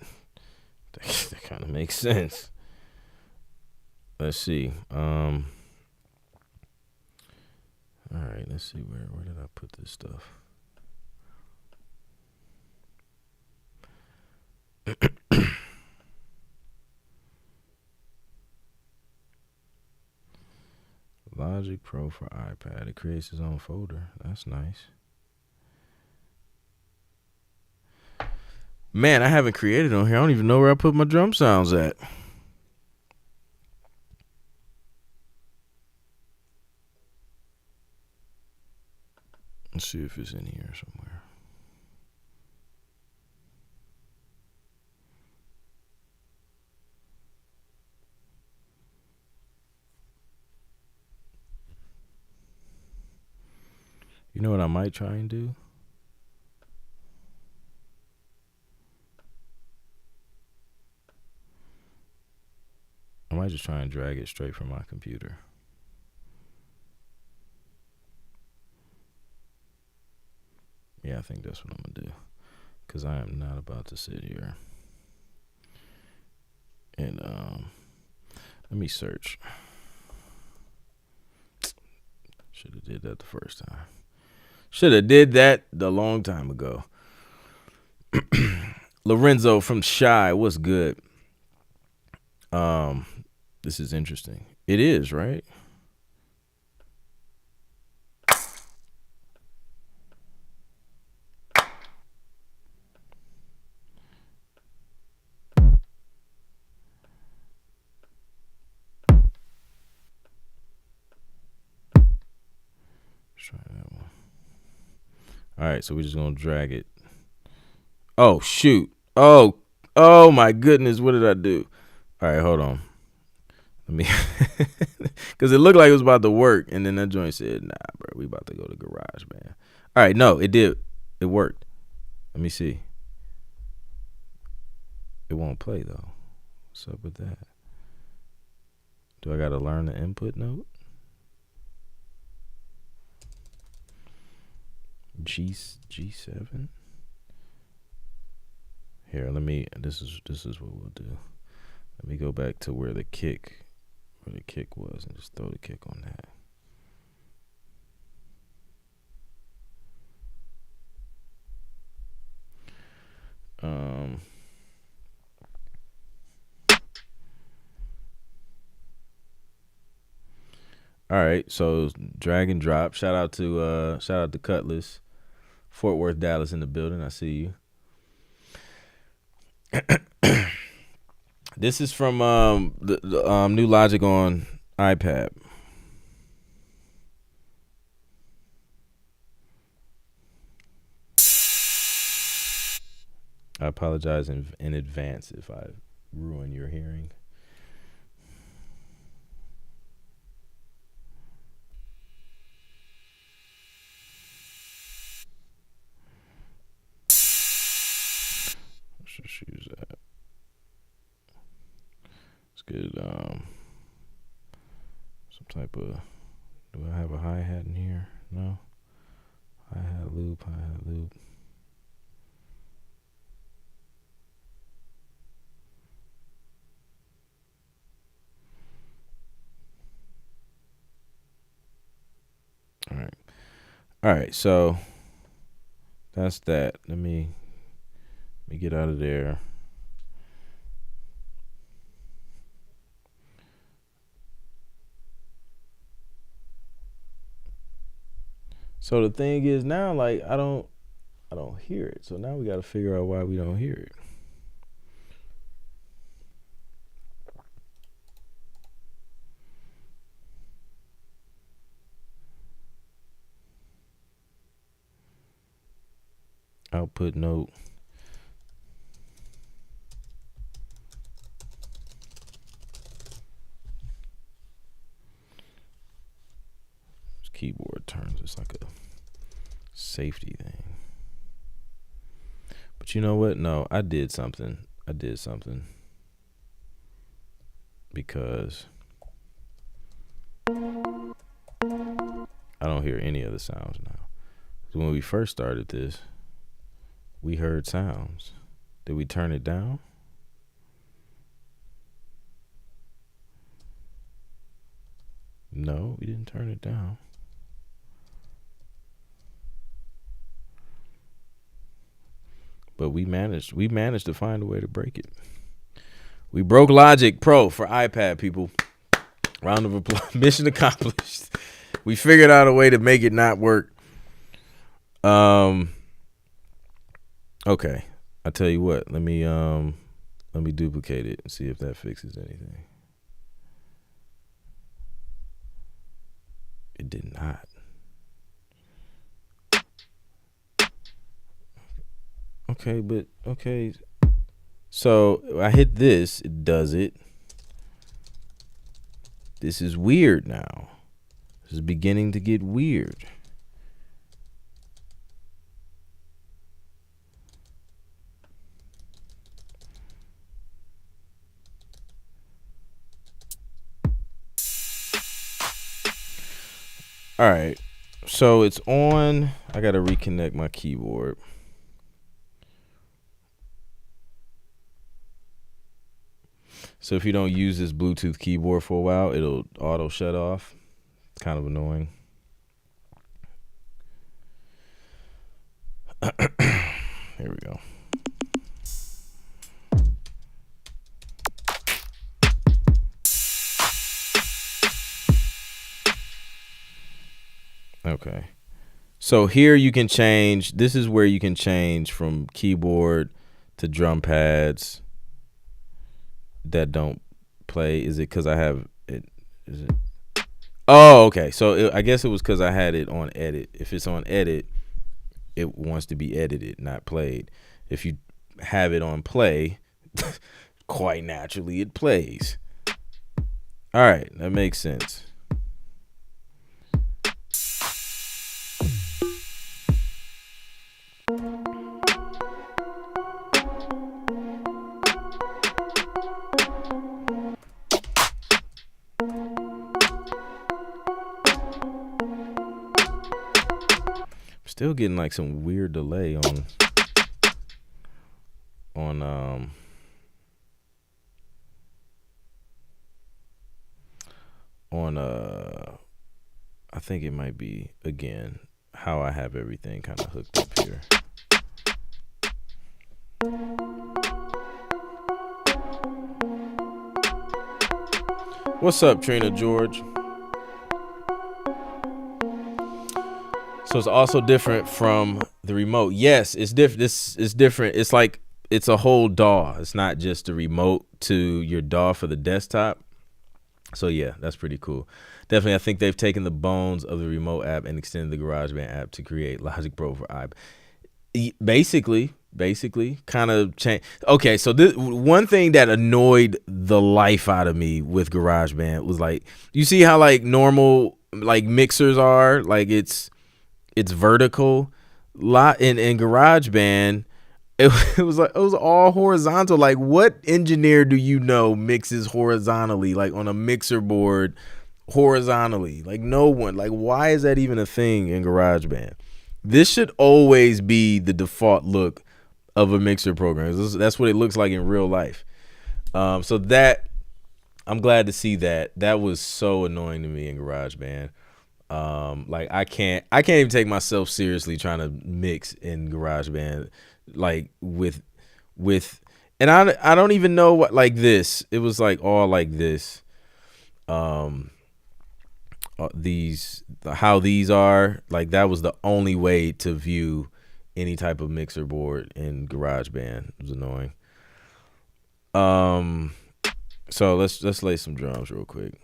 That kind of makes sense. Let's see. All right, let's see where did I put this stuff? Logic Pro for iPad. It creates its own folder. That's nice. Man, I haven't created on here. I don't even know where I put my drum sounds at. Let's see if it's in here somewhere. You know what I might try and do? I might just try and drag it straight from my computer. Yeah, I think that's what I'm going to do. Because I am not about to sit here. And let me search. Should have did that the first time. Should have did that a long time ago. Lorenzo from Shy, what's good? This is interesting. It is, right? Let's try that one. All right, so we're just gonna drag it. Oh shoot! Oh my goodness! What did I do? All right, hold on. Let me, because it looked like it was about to work, and then that joint said, "Nah, bro, we about to go to garage, man." All right, no, it did. It worked. Let me see. It won't play though. What's up with that? Do I gotta learn the input note? G7. Here, let me. This is what we'll do. Let me go back to where the kick was, and just throw the kick on that. All right, so drag and drop. Shout out to Cutlass, Fort Worth, Dallas in the building. I see you. This is from the new Logic on iPad. I apologize in advance if I ruin your hearing. Let's just use that. Let's get some type of. Do I have a hi-hat in here? No. Hi-hat loop. All right, so that's that. Let me get out of there. So the thing is now, like, I don't hear it. So now we got to figure out why we don't hear it. Output note. This keyboard turns. It's like a safety thing. But you know what? No, I did something. Because I don't hear any of the sounds now. So when we first started this, we heard sounds. Did we turn it down? No, we didn't turn it down. But we managed to find a way to break it. We broke Logic Pro for iPad, people. Round of applause. Mission accomplished. We figured out a way to make it not work. Okay. I tell you what, let me duplicate it and see if that fixes anything. It did not. Okay. So I hit this, it does it. This is weird now. This is beginning to get weird. All right. So it's on. I got to reconnect my keyboard. So if you don't use this Bluetooth keyboard for a while, it'll auto shut off. It's kind of annoying. Here we go. Okay. So here you can change. This is where you can change from keyboard to drum pads that don't play. Is it because I have it? Is it? Oh, okay. So I guess it was because I had it on edit. If it's on edit, it wants to be edited, not played. If you have it on play, quite naturally it plays. All right, that makes sense. Still getting like some weird delay on I think it might be again how I have everything kind of hooked up here. What's up, Trina George? So it's also different from the remote. Yes, it's different. This is different. It's like it's a whole DAW. It's not just a remote to your DAW for the desktop. So yeah, that's pretty cool. Definitely, I think they've taken the bones of the remote app and extended the GarageBand app to create Logic Pro for iPad. Basically, kind of change. Okay, so this one thing that annoyed the life out of me with GarageBand was like, you see how like normal like mixers are, like it's vertical. Lot in GarageBand, it was like it was all horizontal. Like, what engineer do you know mixes horizontally, like on a mixer board horizontally? Like, no one. Like, why is that even a thing in GarageBand? This should always be the default look of a mixer program. That's what it looks like in real life. So that I'm glad to see that. That was so annoying to me in GarageBand. Like I can't even take myself seriously trying to mix in GarageBand, like with, and I don't even know what, like this. It was like all like this. How these are, like that was the only way to view any type of mixer board in GarageBand. It was annoying. So let's lay some drums real quick.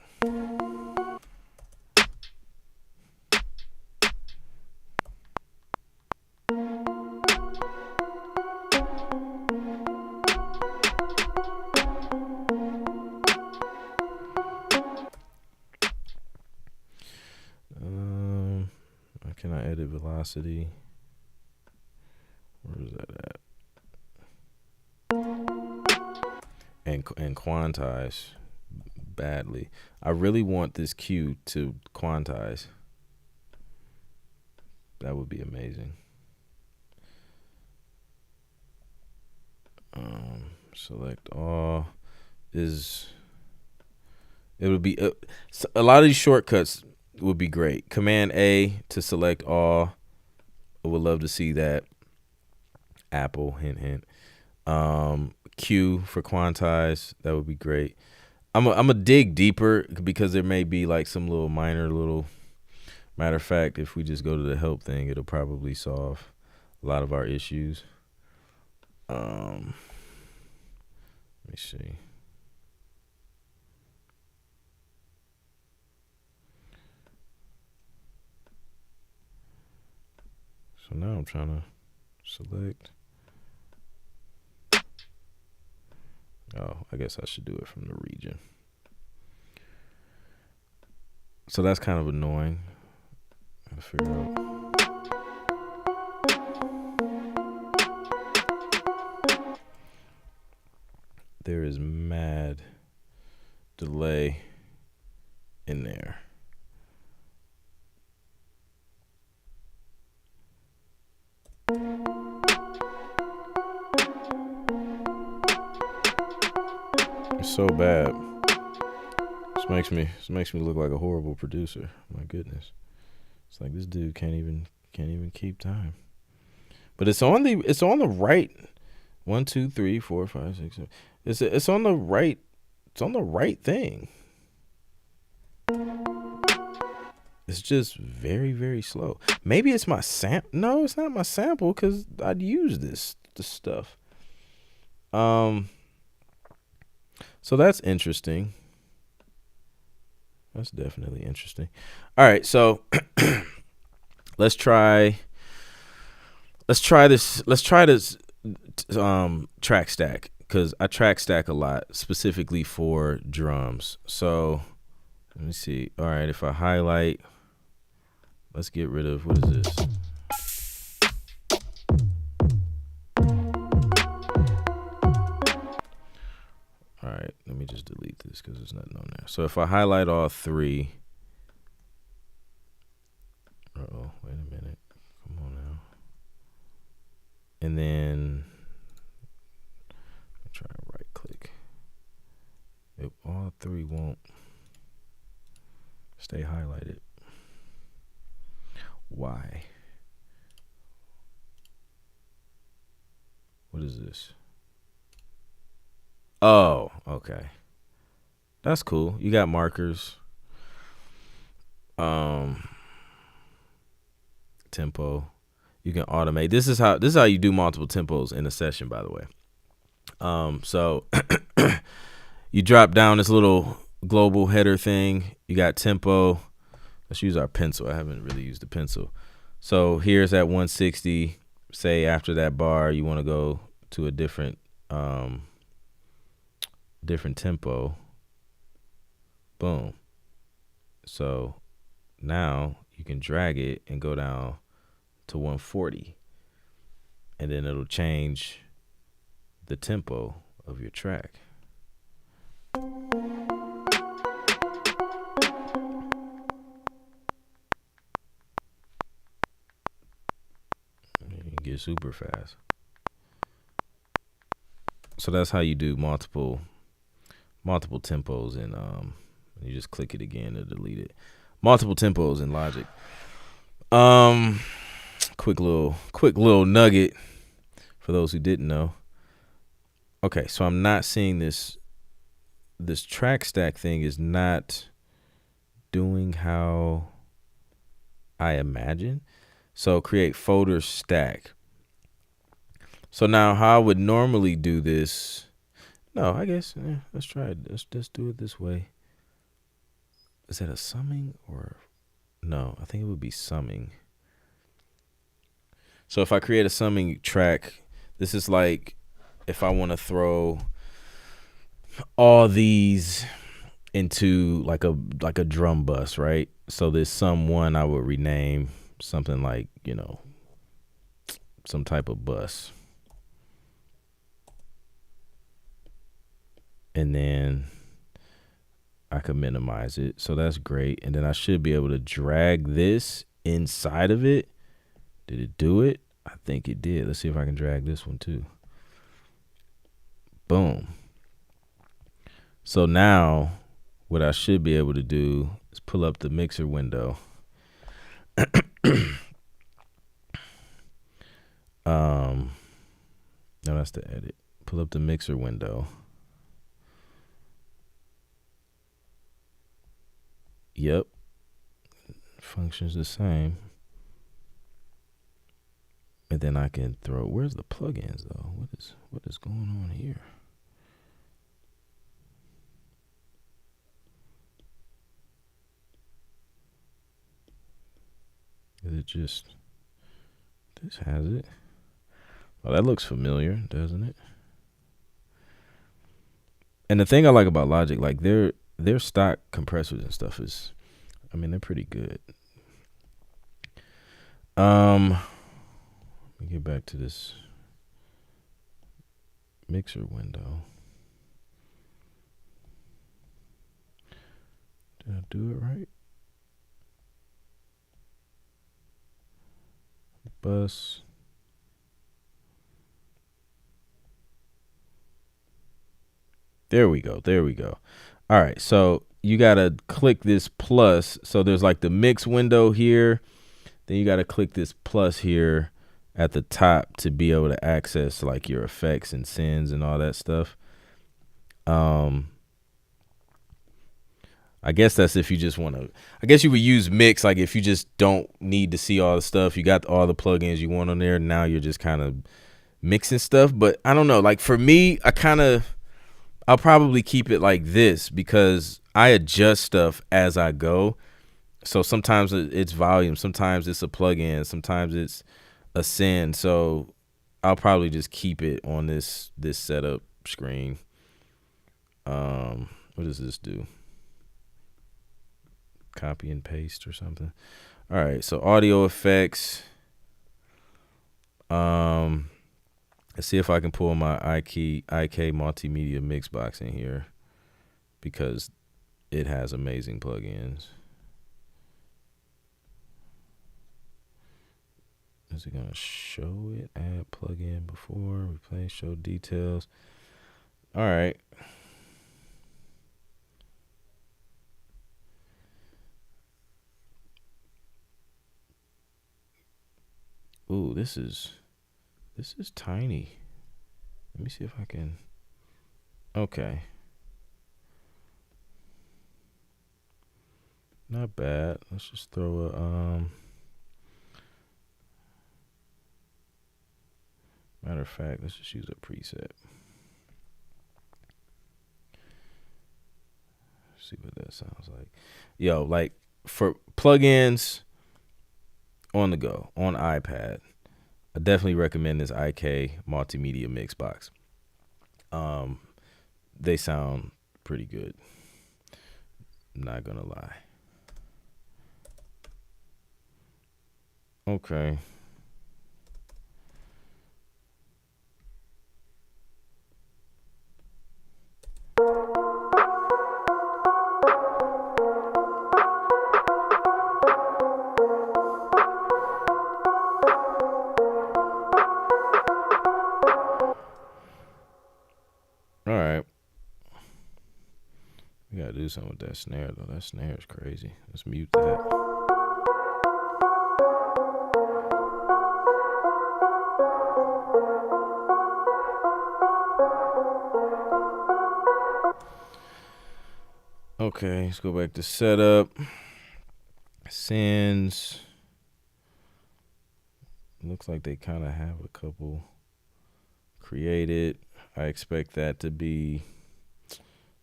Can I edit velocity? Where is that at? And quantize badly. I really want this cue to quantize. That would be amazing. Select all. Is It would be a lot of these shortcuts would be great. Command A to select all. I would love to see that. Apple, hint, hint. Q for quantize. That would be great. I'm a dig deeper because there may be like some little minor little. Matter of fact, if we just go to the help thing, it'll probably solve a lot of our issues. Let me see. So now I'm trying to select. Oh, I guess I should do it from the region. So that's kind of annoying. Gotta figure out. There is mad delay in there. It's so bad. This makes me look like a horrible producer. My goodness. It's like this dude can't even keep time. But it's on the right. 1, 2, 3, 4, 5, 6, 7. It's on the right. It's on the right thing. It's just very, very slow. Maybe it's my sample. No, it's not my sample because I'd use this stuff. So that's interesting. That's definitely interesting. All right, so let's try this. Let's try this track stack because I track stack a lot specifically for drums. So let me see. All right, if I highlight, let's get rid of, what is this? All right, let me just delete this because there's nothing on there. So if I highlight all three, oh, wait a minute. Come on now. And then try to right click. If all three won't stay highlighted. Why? What is this? Oh, okay. That's cool. You got markers. Tempo. You can automate. This is how you do multiple tempos in a session, by the way. So you drop down this little global header thing. You got tempo. Let's use our pencil. I haven't really used the pencil. So here's at 160. Say after that bar, you want to go to a different tempo. Boom. So now you can drag it and go down to 140. And then it'll change the tempo of your track. You can get super fast. So that's how you do multiple tempos, and you just click it again to delete it. Multiple tempos in Logic. Quick little nugget for those who didn't know. Okay, so I'm not seeing this track stack thing is not doing how I imagine. So create folder stack. So now how I would normally do this, no, I guess, let's try it. Let's do it this way. Is that a summing or no? I think it would be summing. So if I create a summing track, this is like if I want to throw all these into like a drum bus, right? So this sum one I would rename something like, some type of bus. And then I can minimize it. So that's great. And then I should be able to drag this inside of it. Did it do it? I think it did. Let's see if I can drag this one too. Boom. So now what I should be able to do is pull up the mixer window. No, that's the edit. Pull up the mixer window. Yep. Functions the same. And then I can throw, where's the plugins though? What is going on here? Is it just, this has it? Well, that looks familiar, doesn't it? And the thing I like about Logic, like their stock compressors and stuff is, I mean, they're pretty good. Let me get back to this mixer window. Did I do it right? Bus. There we go. All right, so you gotta click this plus. So there's like the mix window here. Then you gotta click this plus here at the top to be able to access like your effects and sends and all that stuff. I guess that's if you just want to, I guess you would use mix, like if you just don't need to see all the stuff, you got all the plugins you want on there. Now you're just kind of mixing stuff. But I don't know, like for me, I'll probably keep it like this because I adjust stuff as I go. So sometimes it's volume, sometimes it's a plugin, sometimes it's a send. So I'll probably just keep it on this setup screen. What does this do? Copy and paste or something. All right, so audio effects. Let's see if I can pull my IK multimedia mix box in here because it has amazing plugins. Is it gonna show it? Add plugin before, replace, show details. All right. Ooh, this is tiny. Let me see if I can. Okay. Not bad. Let's just throw a matter of fact, let's just use a preset. See what that sounds like. Yo, like for plugins on the go, on iPad, I definitely recommend this IK multimedia mix box. They sound pretty good. I'm not gonna lie. Okay. All right. We gotta do something with that snare though. That snare is crazy. Let's mute that. Okay, let's go back to setup. Sends. Looks like they kind of have a couple created. I expect that to be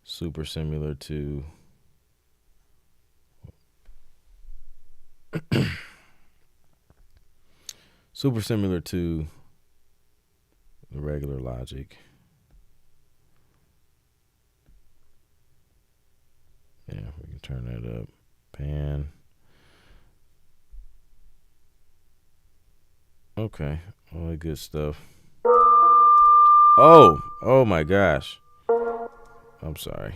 super similar to the regular Logic. Yeah, we can turn that up. Pan. Okay, all the good stuff. Oh my gosh. I'm sorry,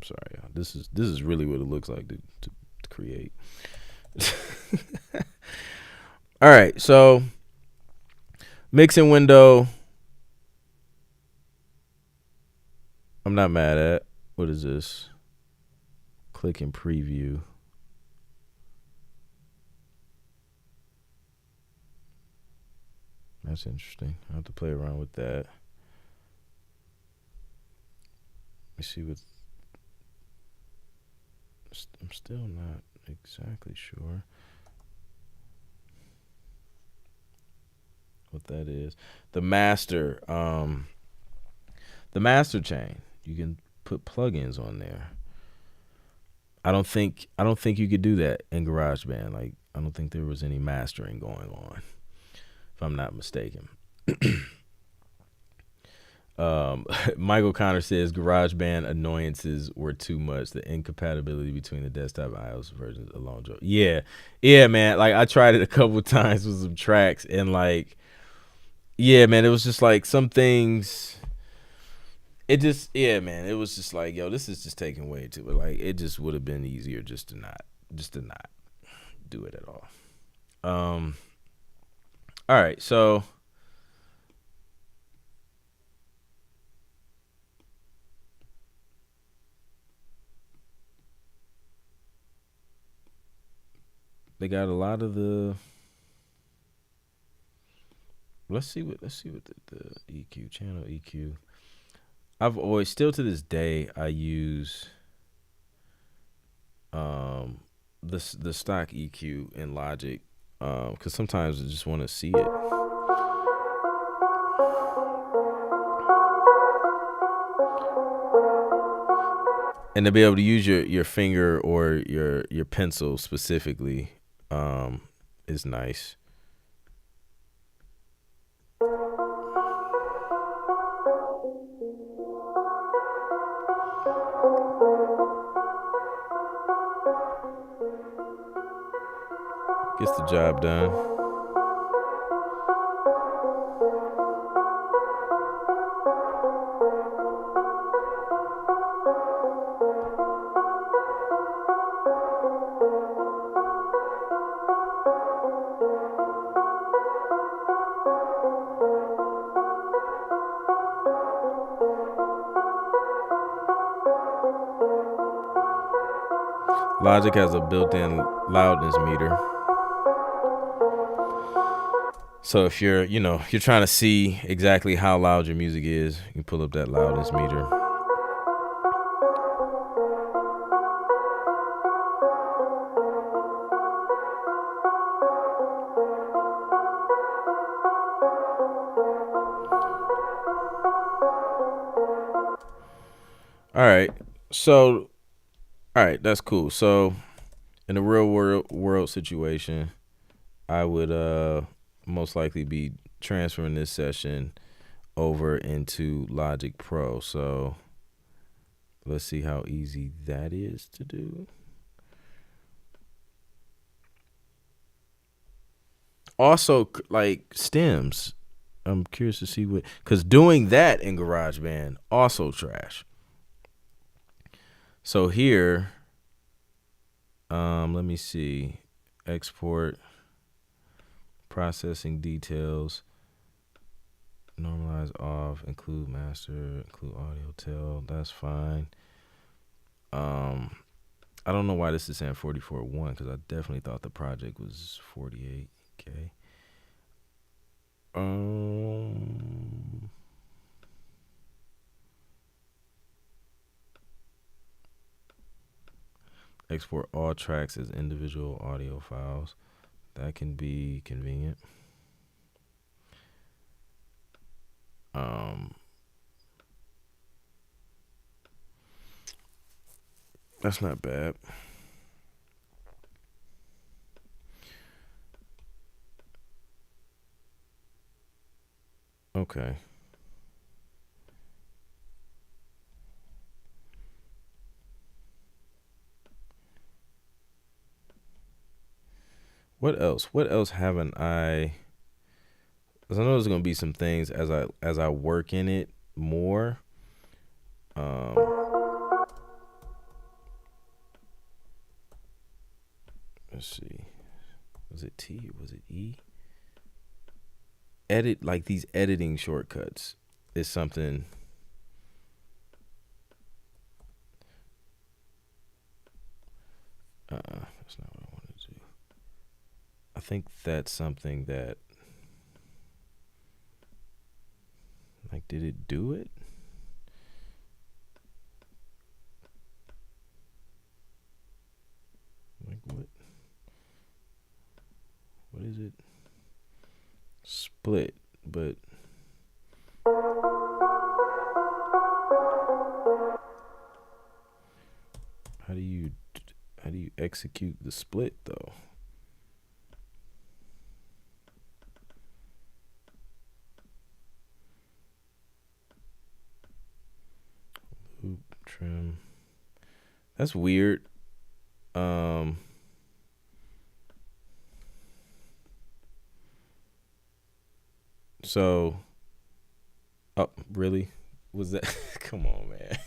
y'all. This is really what it looks like to create. All right, so mixing window. I'm not mad at. What is this? click and preview. That's interesting. I have to play around with that. Let me see what. I'm still not exactly sure what that is. The master chain. You can put plugins on there. I don't think you could do that in GarageBand. Like, I don't think there was any mastering going on, if I'm not mistaken. Michael Connor says GarageBand annoyances were too much. The incompatibility between the desktop and iOS versions alone. Yeah, man. Like, I tried it a couple of times with some tracks, and like, yeah, man, it was just like some things. It just, yeah, man, it was just like, yo, this is just taking way too. Like, it just would have been easier just to not do it at all. All right, so they got a lot of the. Let's see what the EQ channel EQ. I've always, still to this day, I use the stock EQ in Logic, because sometimes I just want to see it. And to be able to use your finger or your pencil specifically is nice. Gets the job done. Logic has a built-in loudness meter. So if you're trying to see exactly how loud your music is, you can pull up that loudness meter. All right. So, all right, that's cool. So, in a real world situation, I would most likely be transferring this session over into Logic Pro. So, let's see how easy that is to do. Also, like stems, I'm curious to see because doing that in GarageBand also trash. So here, let me see, export, processing details, normalize off, include master, include audio tail. That's fine. I don't know why this is saying 44.1 because I definitely thought the project was 48K. Export all tracks as individual audio files. That can be convenient. That's not bad. Okay. What else? What else haven't I? Because I know there's gonna be some things as I work in it more. Let's see. Was it T? Was it E? Edit, like these editing shortcuts is something. think that's something that, like, did it do it? Like, what is it? Split, but how do you execute the split though? Loop trim. That's weird. So, oh, really? Was that? Come on, man.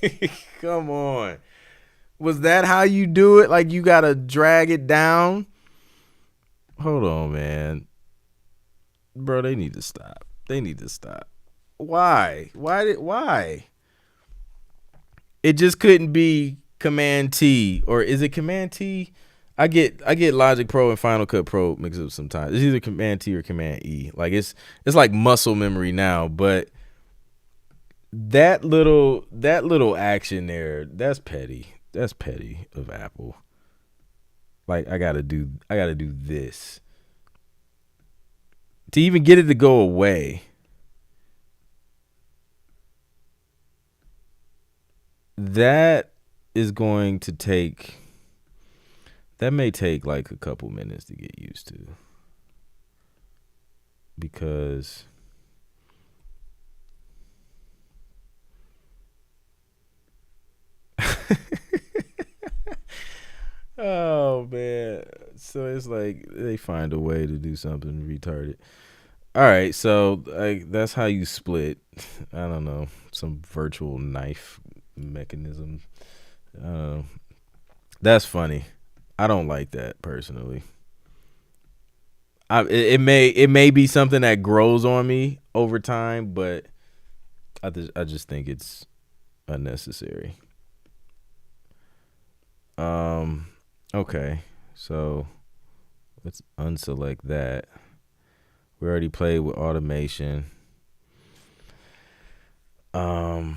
Come on. Was that how you do it? Like, you gotta drag it down? Hold on, man. Bro, they need to stop. They need to stop. Why? Why? It just couldn't be Command T, or is it Command T? I get Logic Pro and Final Cut Pro mixed up sometimes. It's either Command T or Command E. Like, it's like muscle memory now, but that little action there, that's petty. That's petty of Apple. Like, I gotta do this to even get it to go away. That is going to take. That may take like a couple minutes to get used to, because oh man, so it's like they find a way to do something retarded. All right, so like, that's how you split. I don't know, some virtual knife mechanism. That's funny. I don't like that personally. It may be something that grows on me over time, but I just think it's unnecessary. Okay, so let's unselect that. We already played with automation. Oh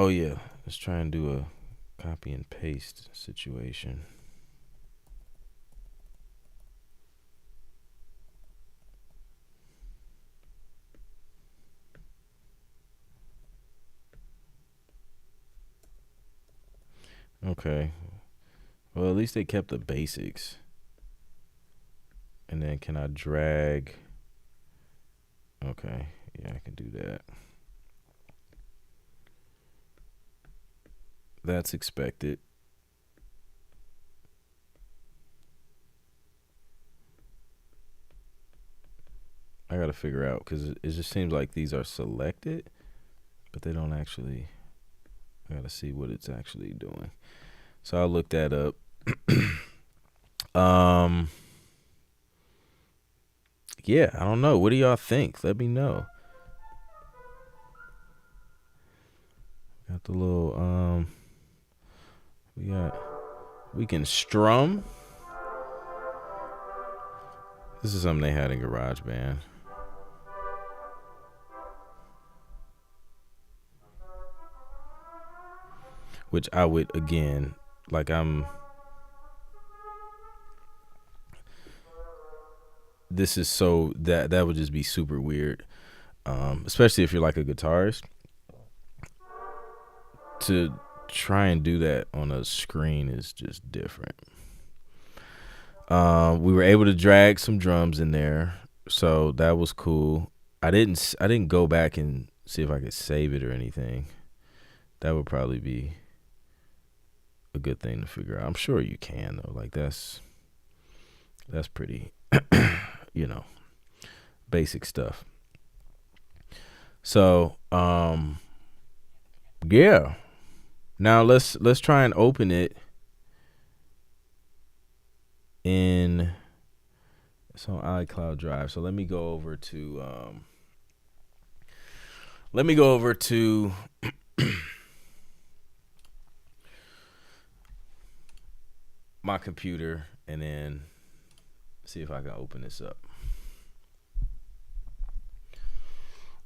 yeah, let's try and do a copy and paste situation. Okay. Well, at least they kept the basics. And then can I drag? Okay. Yeah, I can do that. That's expected. I got to figure out, because it just seems like these are selected, but they don't actually. I got to see what it's actually doing. So I'll look that up. Yeah, I don't know. What do y'all think? Let me know. Got the little we can strum. This is something they had in GarageBand. Which I would, again, like, this is so that would just be super weird, especially if you're like a guitarist, to try and do that on a screen is just different. We were able to drag some drums in there, so that was cool. I didn't go back and see if I could save it or anything. That would probably be a good thing to figure out. I'm sure you can though. Like, that's pretty basic stuff. So, yeah. Now let's try and open it in, it's on iCloud Drive. So let me go over to my computer, and then See if I can open this up.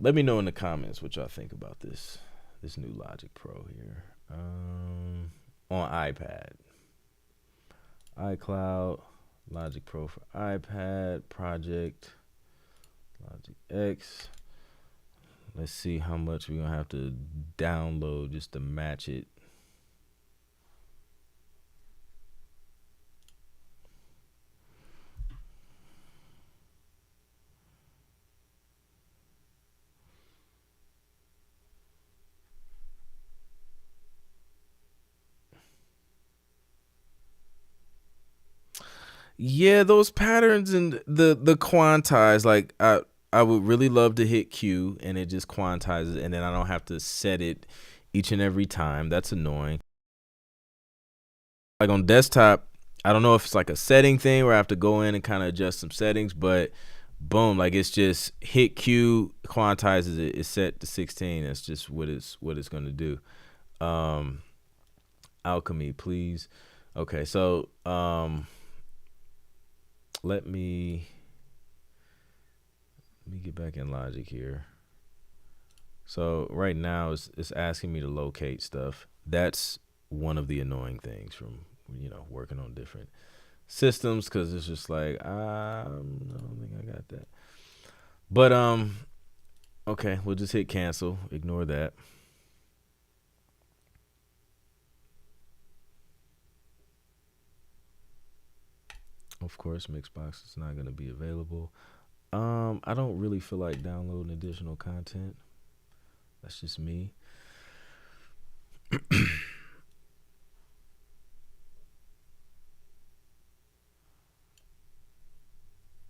Let me know in the comments what y'all think about this new Logic Pro here. On iPad, iCloud, Logic Pro for iPad, Project, Logic X. Let's see how much we're gonna have to download just to match it. Yeah, those patterns and the quantize, like I would really love to hit Q and it just quantizes, and then I don't have to set it each and every time. That's annoying. Like on desktop, I don't know if it's like a setting thing where I have to go in and kind of adjust some settings, but boom, like it's just hit Q, quantizes it. It's set to 16. That's just what it's gonna do. Alchemy, please. Okay, so let me get back in Logic here. So right now it's asking me to locate stuff. That's one of the annoying things from working on different systems, because it's just like I don't think I got that. But okay, we'll just hit cancel. Ignore that. Of course, Mixbox is not going to be available. I don't really feel like downloading additional content. That's just me.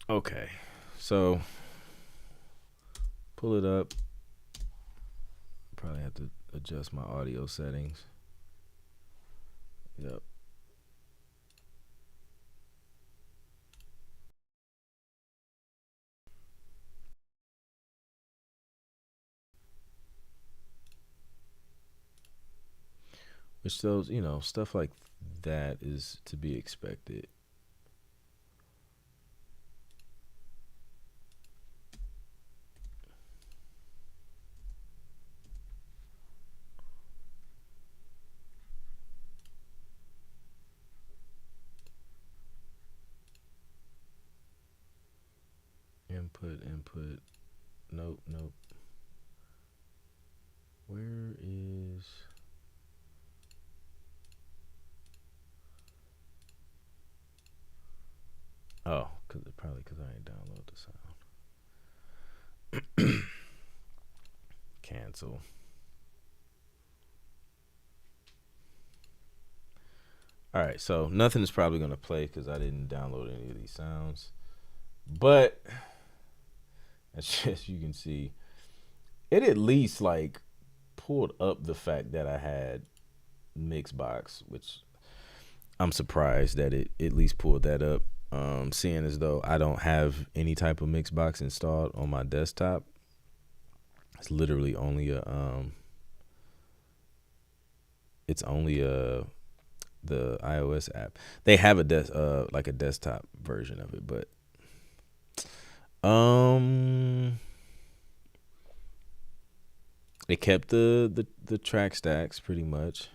Okay, so pull it up. Probably have to adjust my audio settings. Yep. Which those, stuff like that is to be expected. Input. Nope. Where is... Oh, probably because I ain't download the sound. Cancel. All right, so nothing is probably going to play because I didn't download any of these sounds. But as you can see, it at least like pulled up the fact that I had Mixbox, which I'm surprised that it at least pulled that up. Seeing as though I don't have any type of Mixbox installed on my desktop. It's literally only the iOS app. They have a like a desktop version of it, but it kept the track stacks pretty much.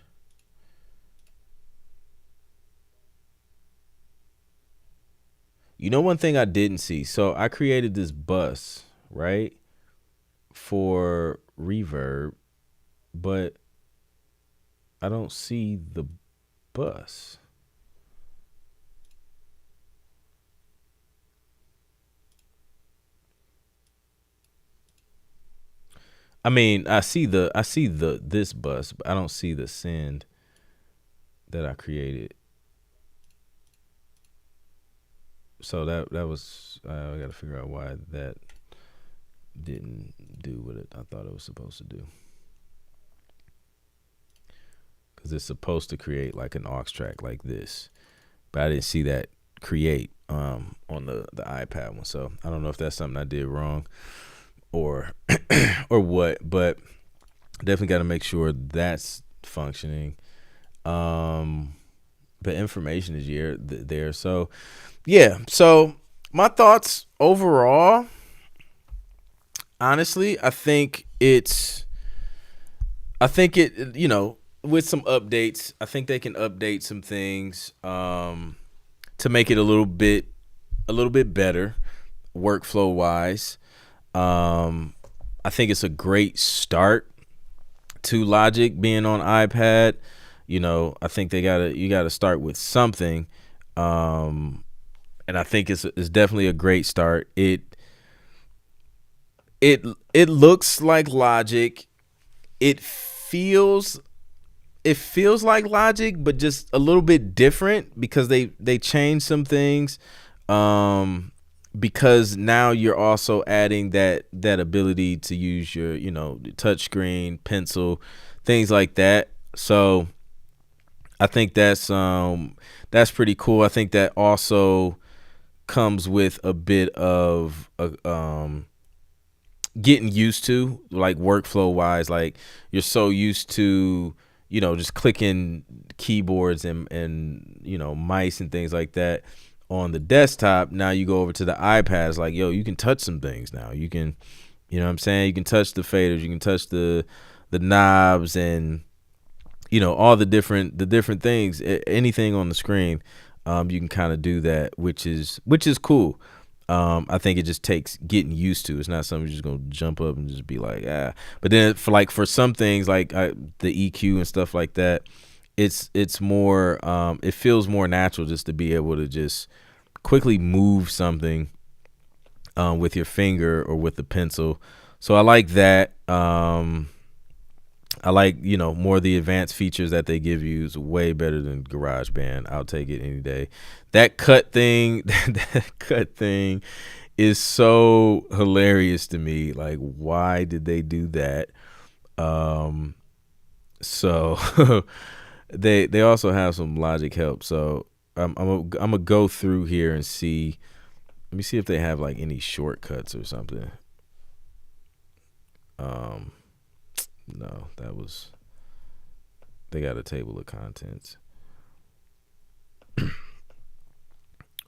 One thing I didn't see. So I created this bus, right, for reverb, but I don't see the bus. I mean, I see this bus, but I don't see the send that I created. So that was I got to figure out why that didn't do what I thought it was supposed to do. Because it's supposed to create like an aux track like this, but I didn't see that create on the iPad one. So I don't know if that's something I did wrong or or what, but definitely got to make sure that's functioning. But information is there. So yeah, so My thoughts overall, honestly, I think it, with some updates, I think they can update some things to make it a little bit better workflow wise. Um, I think it's a great start to Logic being on iPad. I think you gotta start with something, um, and I think it's definitely a great start. It it looks like Logic. It feels it feels like Logic, but just a little bit different because they changed some things. Um, because now you're also adding that ability to use your touch screen, pencil, things like that. So I think that's pretty cool. I think that also comes with a bit of getting used to, like workflow wise, like you're so used to just clicking keyboards and mice and things like that on the desktop. Now you go over to the iPads, like, yo, you can touch some things now. You can, what I'm saying, you can touch the faders, you can touch the knobs, and all the different things, anything on the screen. You can kind of do that, which is cool. I think it just takes getting used to. It's not something you're just gonna jump up and just be like, ah. But then for some things like the EQ and stuff like that, it's more. It feels more natural just to be able to just quickly move something with your finger or with the pencil. So I like that. I like, more of the advanced features that they give you is way better than GarageBand. I'll take it any day. That cut thing, that cut thing is so hilarious to me. Like, why did they do that? So they also have some Logic help. So I'm gonna go through here and see. Let me see if they have like any shortcuts or something. Um, no, they got a table of contents.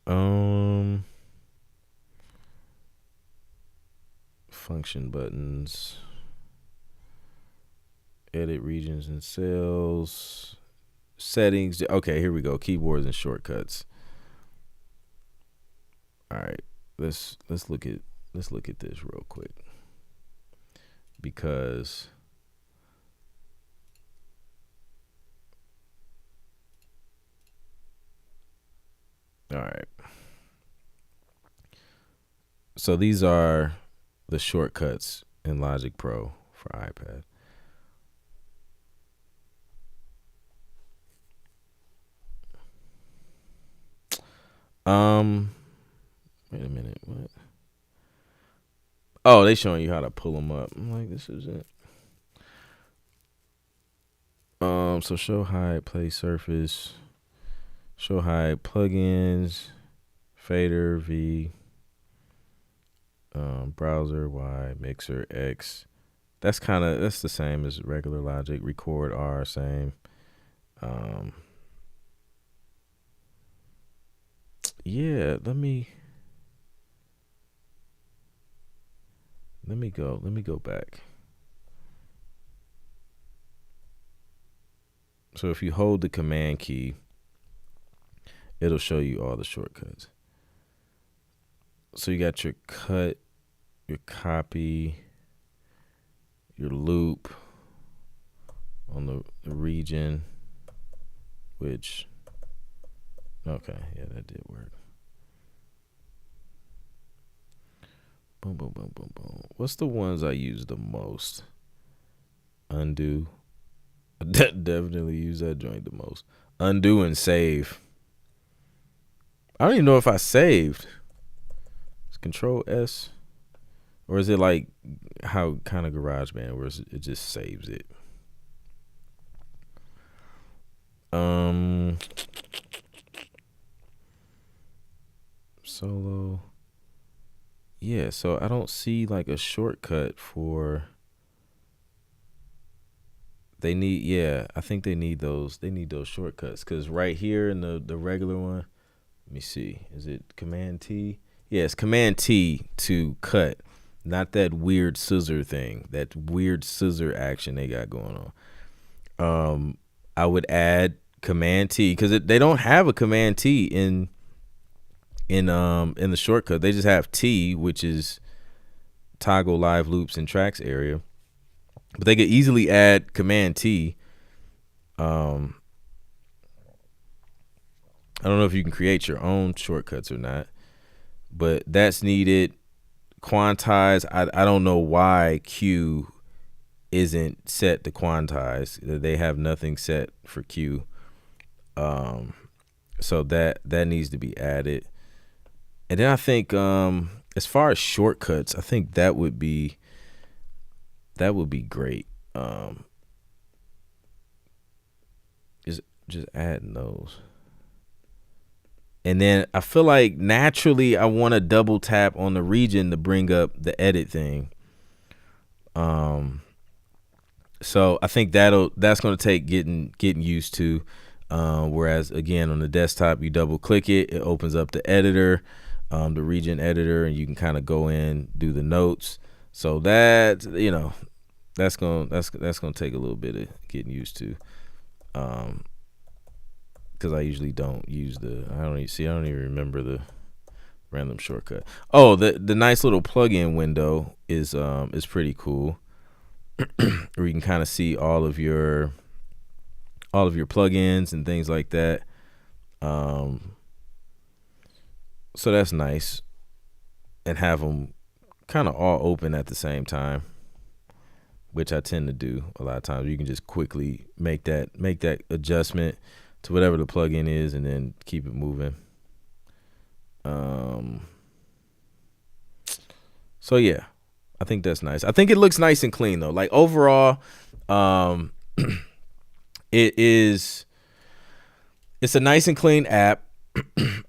Um, function buttons, edit regions and cells, settings. Okay, here we go. Keyboards and shortcuts. All right, let's look at this real quick because all right. So these are the shortcuts in Logic Pro for iPad. Wait a minute. What? Oh, they showing you how to pull them up. I'm like, this is it. So show hide, play surface, show hide plugins, fader V, browser Y, mixer X. That's the same as regular Logic. Record R, same. Yeah, let me go back. So if you hold the command key, it'll show you all the shortcuts. So you got your cut, your copy, your loop on the region, which, okay, yeah, that did work. Boom, boom, boom, boom, boom. What's the ones I use the most? Undo. I definitely use that joint the most. Undo and save. I don't even know if I saved. It's Control S, or is it like how kind of GarageBand where it just saves it? Solo. Yeah, so I don't see like a shortcut for. They need, yeah, I think they need those. They need those shortcuts because right here in the regular one, let me see, is it Command T? Yeah, it's Command T to cut, not that weird scissor thing, that weird scissor action they got going on. I would add Command T because they don't have a Command T in the shortcut. They just have T, which is toggle live loops and tracks area. But they could easily add Command T. I don't know if you can create your own shortcuts or not, but that's needed. Quantize. I don't know why Q isn't set to quantize. They have nothing set for Q. So that needs to be added. And then I think as far as shortcuts, I think that would be great. Just adding those. And then I feel like naturally I want to double tap on the region to bring up the edit thing. So I think that's going to take getting used to. Whereas again on the desktop, you double click it, it opens up the editor, the region editor, and you can kind of go in, do the notes. So that, that's going to take a little bit of getting used to. Because I usually don't use I don't even remember the random shortcut. Oh, the nice little plugin window is pretty cool. Where you can kind of see all of your plugins and things like that. So that's nice, and have them kind of all open at the same time, which I tend to do a lot of times. You can just quickly make that adjustment to whatever the plugin is, and then keep it moving. So yeah, I think that's nice. I think it looks nice and clean though. Like overall, it's a nice and clean app.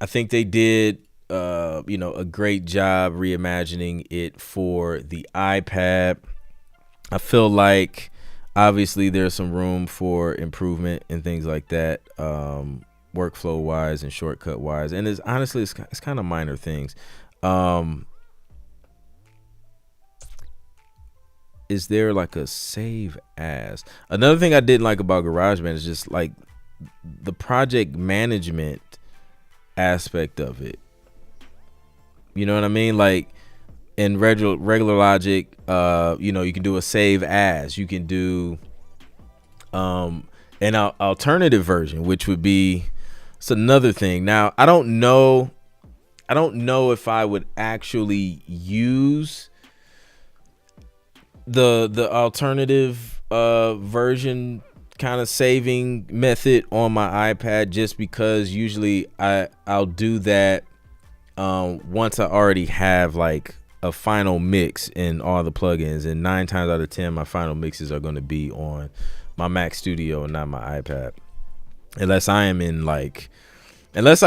I think they did a great job reimagining it for the iPad. I feel like obviously there's some room for improvement and things like that, workflow wise and shortcut wise, and it's kind of minor things. Is there like a save as? Another thing I didn't like about GarageBand is just like the project management aspect of it. You know what I mean? Like in regular Logic, you can do a save as. You can do an alternative version, which would be, it's another thing. Now, I don't know if I would actually use the alternative version kind of saving method on my iPad, just because usually I'll do that once I already have like a final mix in all the plugins, and 9 times out of 10 my final mixes are going to be on my Mac Studio and not my iPad, unless I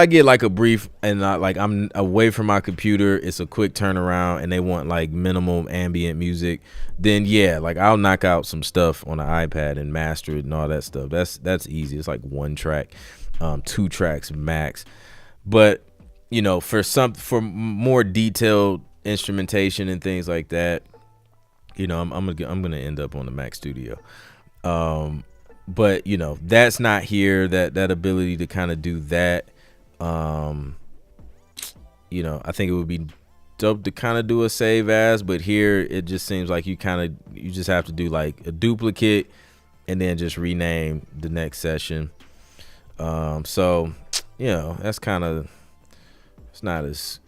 get like a brief and not like I'm away from my computer, it's a quick turnaround and they want like minimum ambient music, then yeah, like I'll knock out some stuff on the iPad and master it and all that stuff. That's easy. It's like 1 track, 2 tracks max. But for more detailed instrumentation and things like that, I'm gonna end up on the Mac Studio. But that's not here. That ability to kind of do that. I think it would be dope to kind of do a save as, but here it just seems like you just have to do like a duplicate and then just rename the next session. So that's kind of, it's not as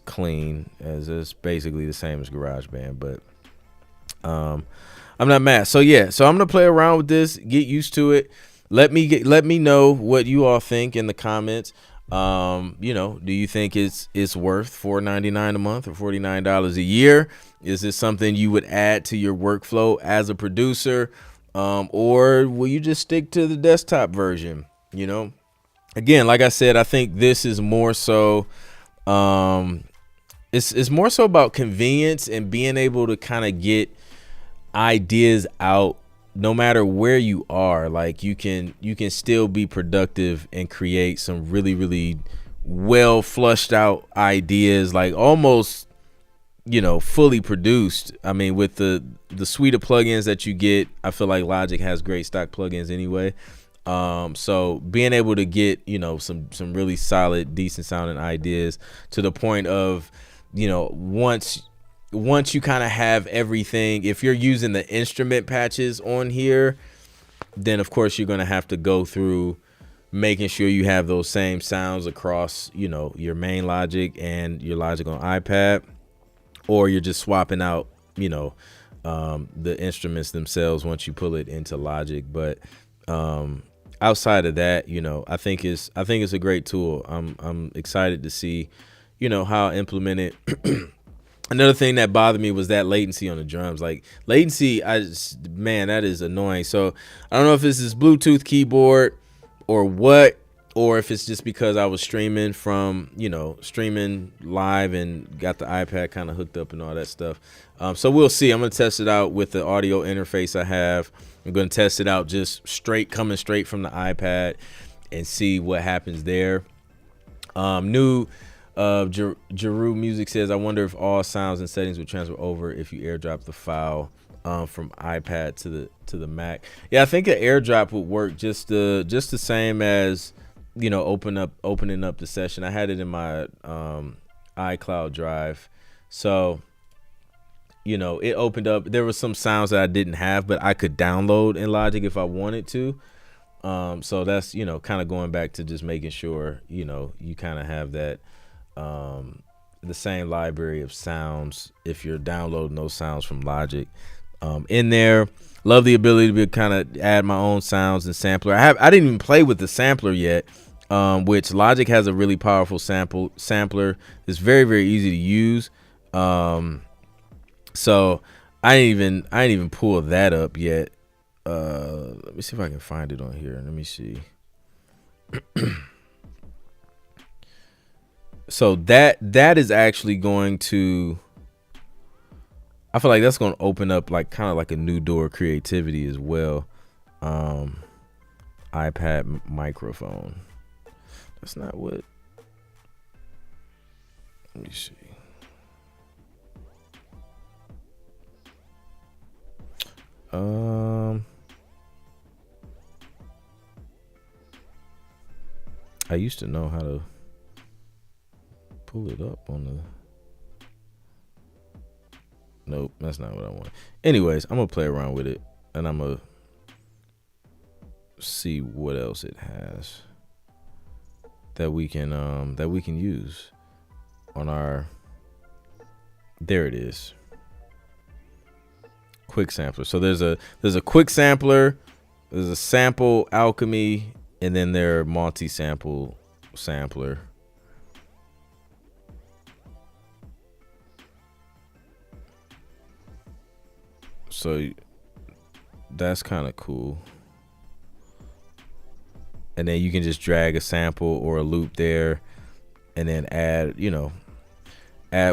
clean as, it's basically the same as GarageBand, but I'm not mad. So I'm gonna play around with this, get used to it. Let me know what you all think in the comments. Do you think it's worth $4.99 a month or $49 a year? Is this something you would add to your workflow as a producer, or will you just stick to the desktop version? Again, like I said, I think this is more so it's more so about convenience and being able to kind of get ideas out no matter where you are. Like you can still be productive and create some really, really well flushed out ideas, like almost, fully produced. I mean, with the suite of plugins that you get, I feel like Logic has great stock plugins anyway. So being able to get, some really solid, decent sounding ideas to the point of, once you kind of have everything, if you're using the instrument patches on here, then of course you're going to have to go through making sure you have those same sounds across, your main Logic and your Logic on iPad, or you're just swapping out, the instruments themselves once you pull it into Logic. But outside of that, I think it's a great tool. I'm excited to see, how implemented. Another thing that bothered me was that latency on the drums. Like latency, man, that is annoying. So I don't know if this is Bluetooth keyboard or what, or if it's just because I was streaming streaming live and got the iPad kind of hooked up and all that stuff. So we'll see. I'm going to test it out with the audio interface I have. I'm going to test it out just coming straight from the iPad and see what happens there. Jeru Music says, I wonder if all sounds and settings would transfer over if you airdrop the file from iPad to the Mac. Yeah, I think an airdrop would work just the same as, opening up the session. I had it in my iCloud drive. So, it opened up. There were some sounds that I didn't have, but I could download in Logic if I wanted to. So that's, kind of going back to just making sure, you kind of have that the same library of sounds if you're downloading those sounds from Logic in there. Love the ability to kind of add my own sounds and sampler. I didn't even play with the sampler yet, which Logic has a really powerful sampler. It's very, very easy to use. So I didn't even pull that up yet. Let me see if I can find it on here. Let me see. So that is actually going to, I feel like that's going to open up like kind of like a new door of creativity as well. iPad microphone. That's not what. Let me see. I used to know how to pull it up on the. Nope, that's not what I want. Anyways, I'm gonna play around with it and I'm gonna see what else it has that we can use on our. There it is. Quick sampler. So there's a quick sampler, there's a sample alchemy, and then there are multi-sample sampler. So that's kind of cool. And then you can just drag a sample or a loop there and then add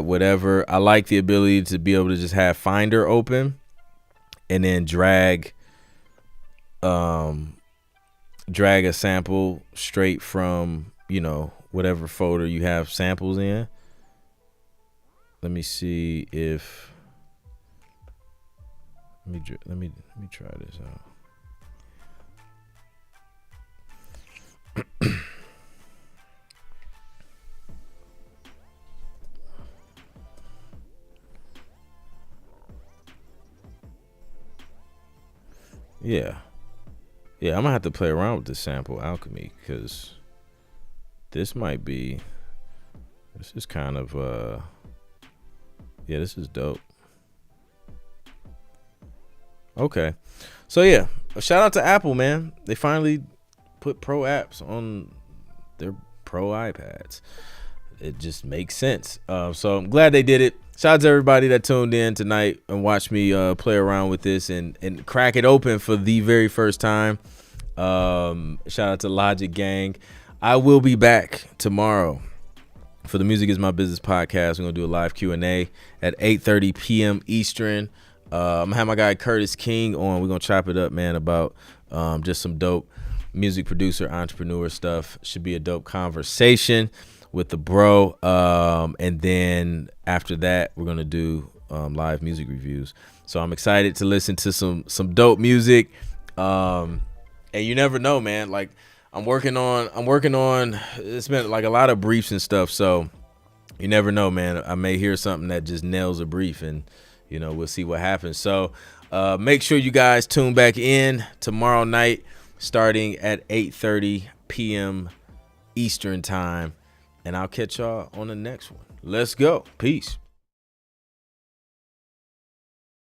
whatever. I like the ability to be able to just have Finder open and then drag a sample straight from, whatever folder you have samples in. Let me see if let me try this out. Yeah, I'm gonna have to play around with the sample alchemy because this is kind of this is dope. Okay, so yeah, a shout out to Apple, man. They finally put pro apps on their pro iPads. It just makes sense. So I'm glad they did it. Shout out to everybody that tuned in tonight and watched me play around with this and crack it open for the very first time. Shout out to Logic Gang. I will be back tomorrow for the Music Is My Business podcast. We're going to do a live Q&A at 8:30 p.m. Eastern. I'm going to have my guy Curtis King on. We're going to chop it up, man, about just some dope music producer, entrepreneur stuff. Should be a dope conversation. with the bro. And then after that, we're gonna do live music reviews. So I'm excited to listen to some dope music. And you never know, man. Like I'm working on. It's been like a lot of briefs and stuff. So you never know, man. I may hear something that just nails a brief, and we'll see what happens. So make sure you guys tune back in tomorrow night, starting at 8:30 p.m. Eastern time, and I'll catch y'all on the next one. Let's go. Peace.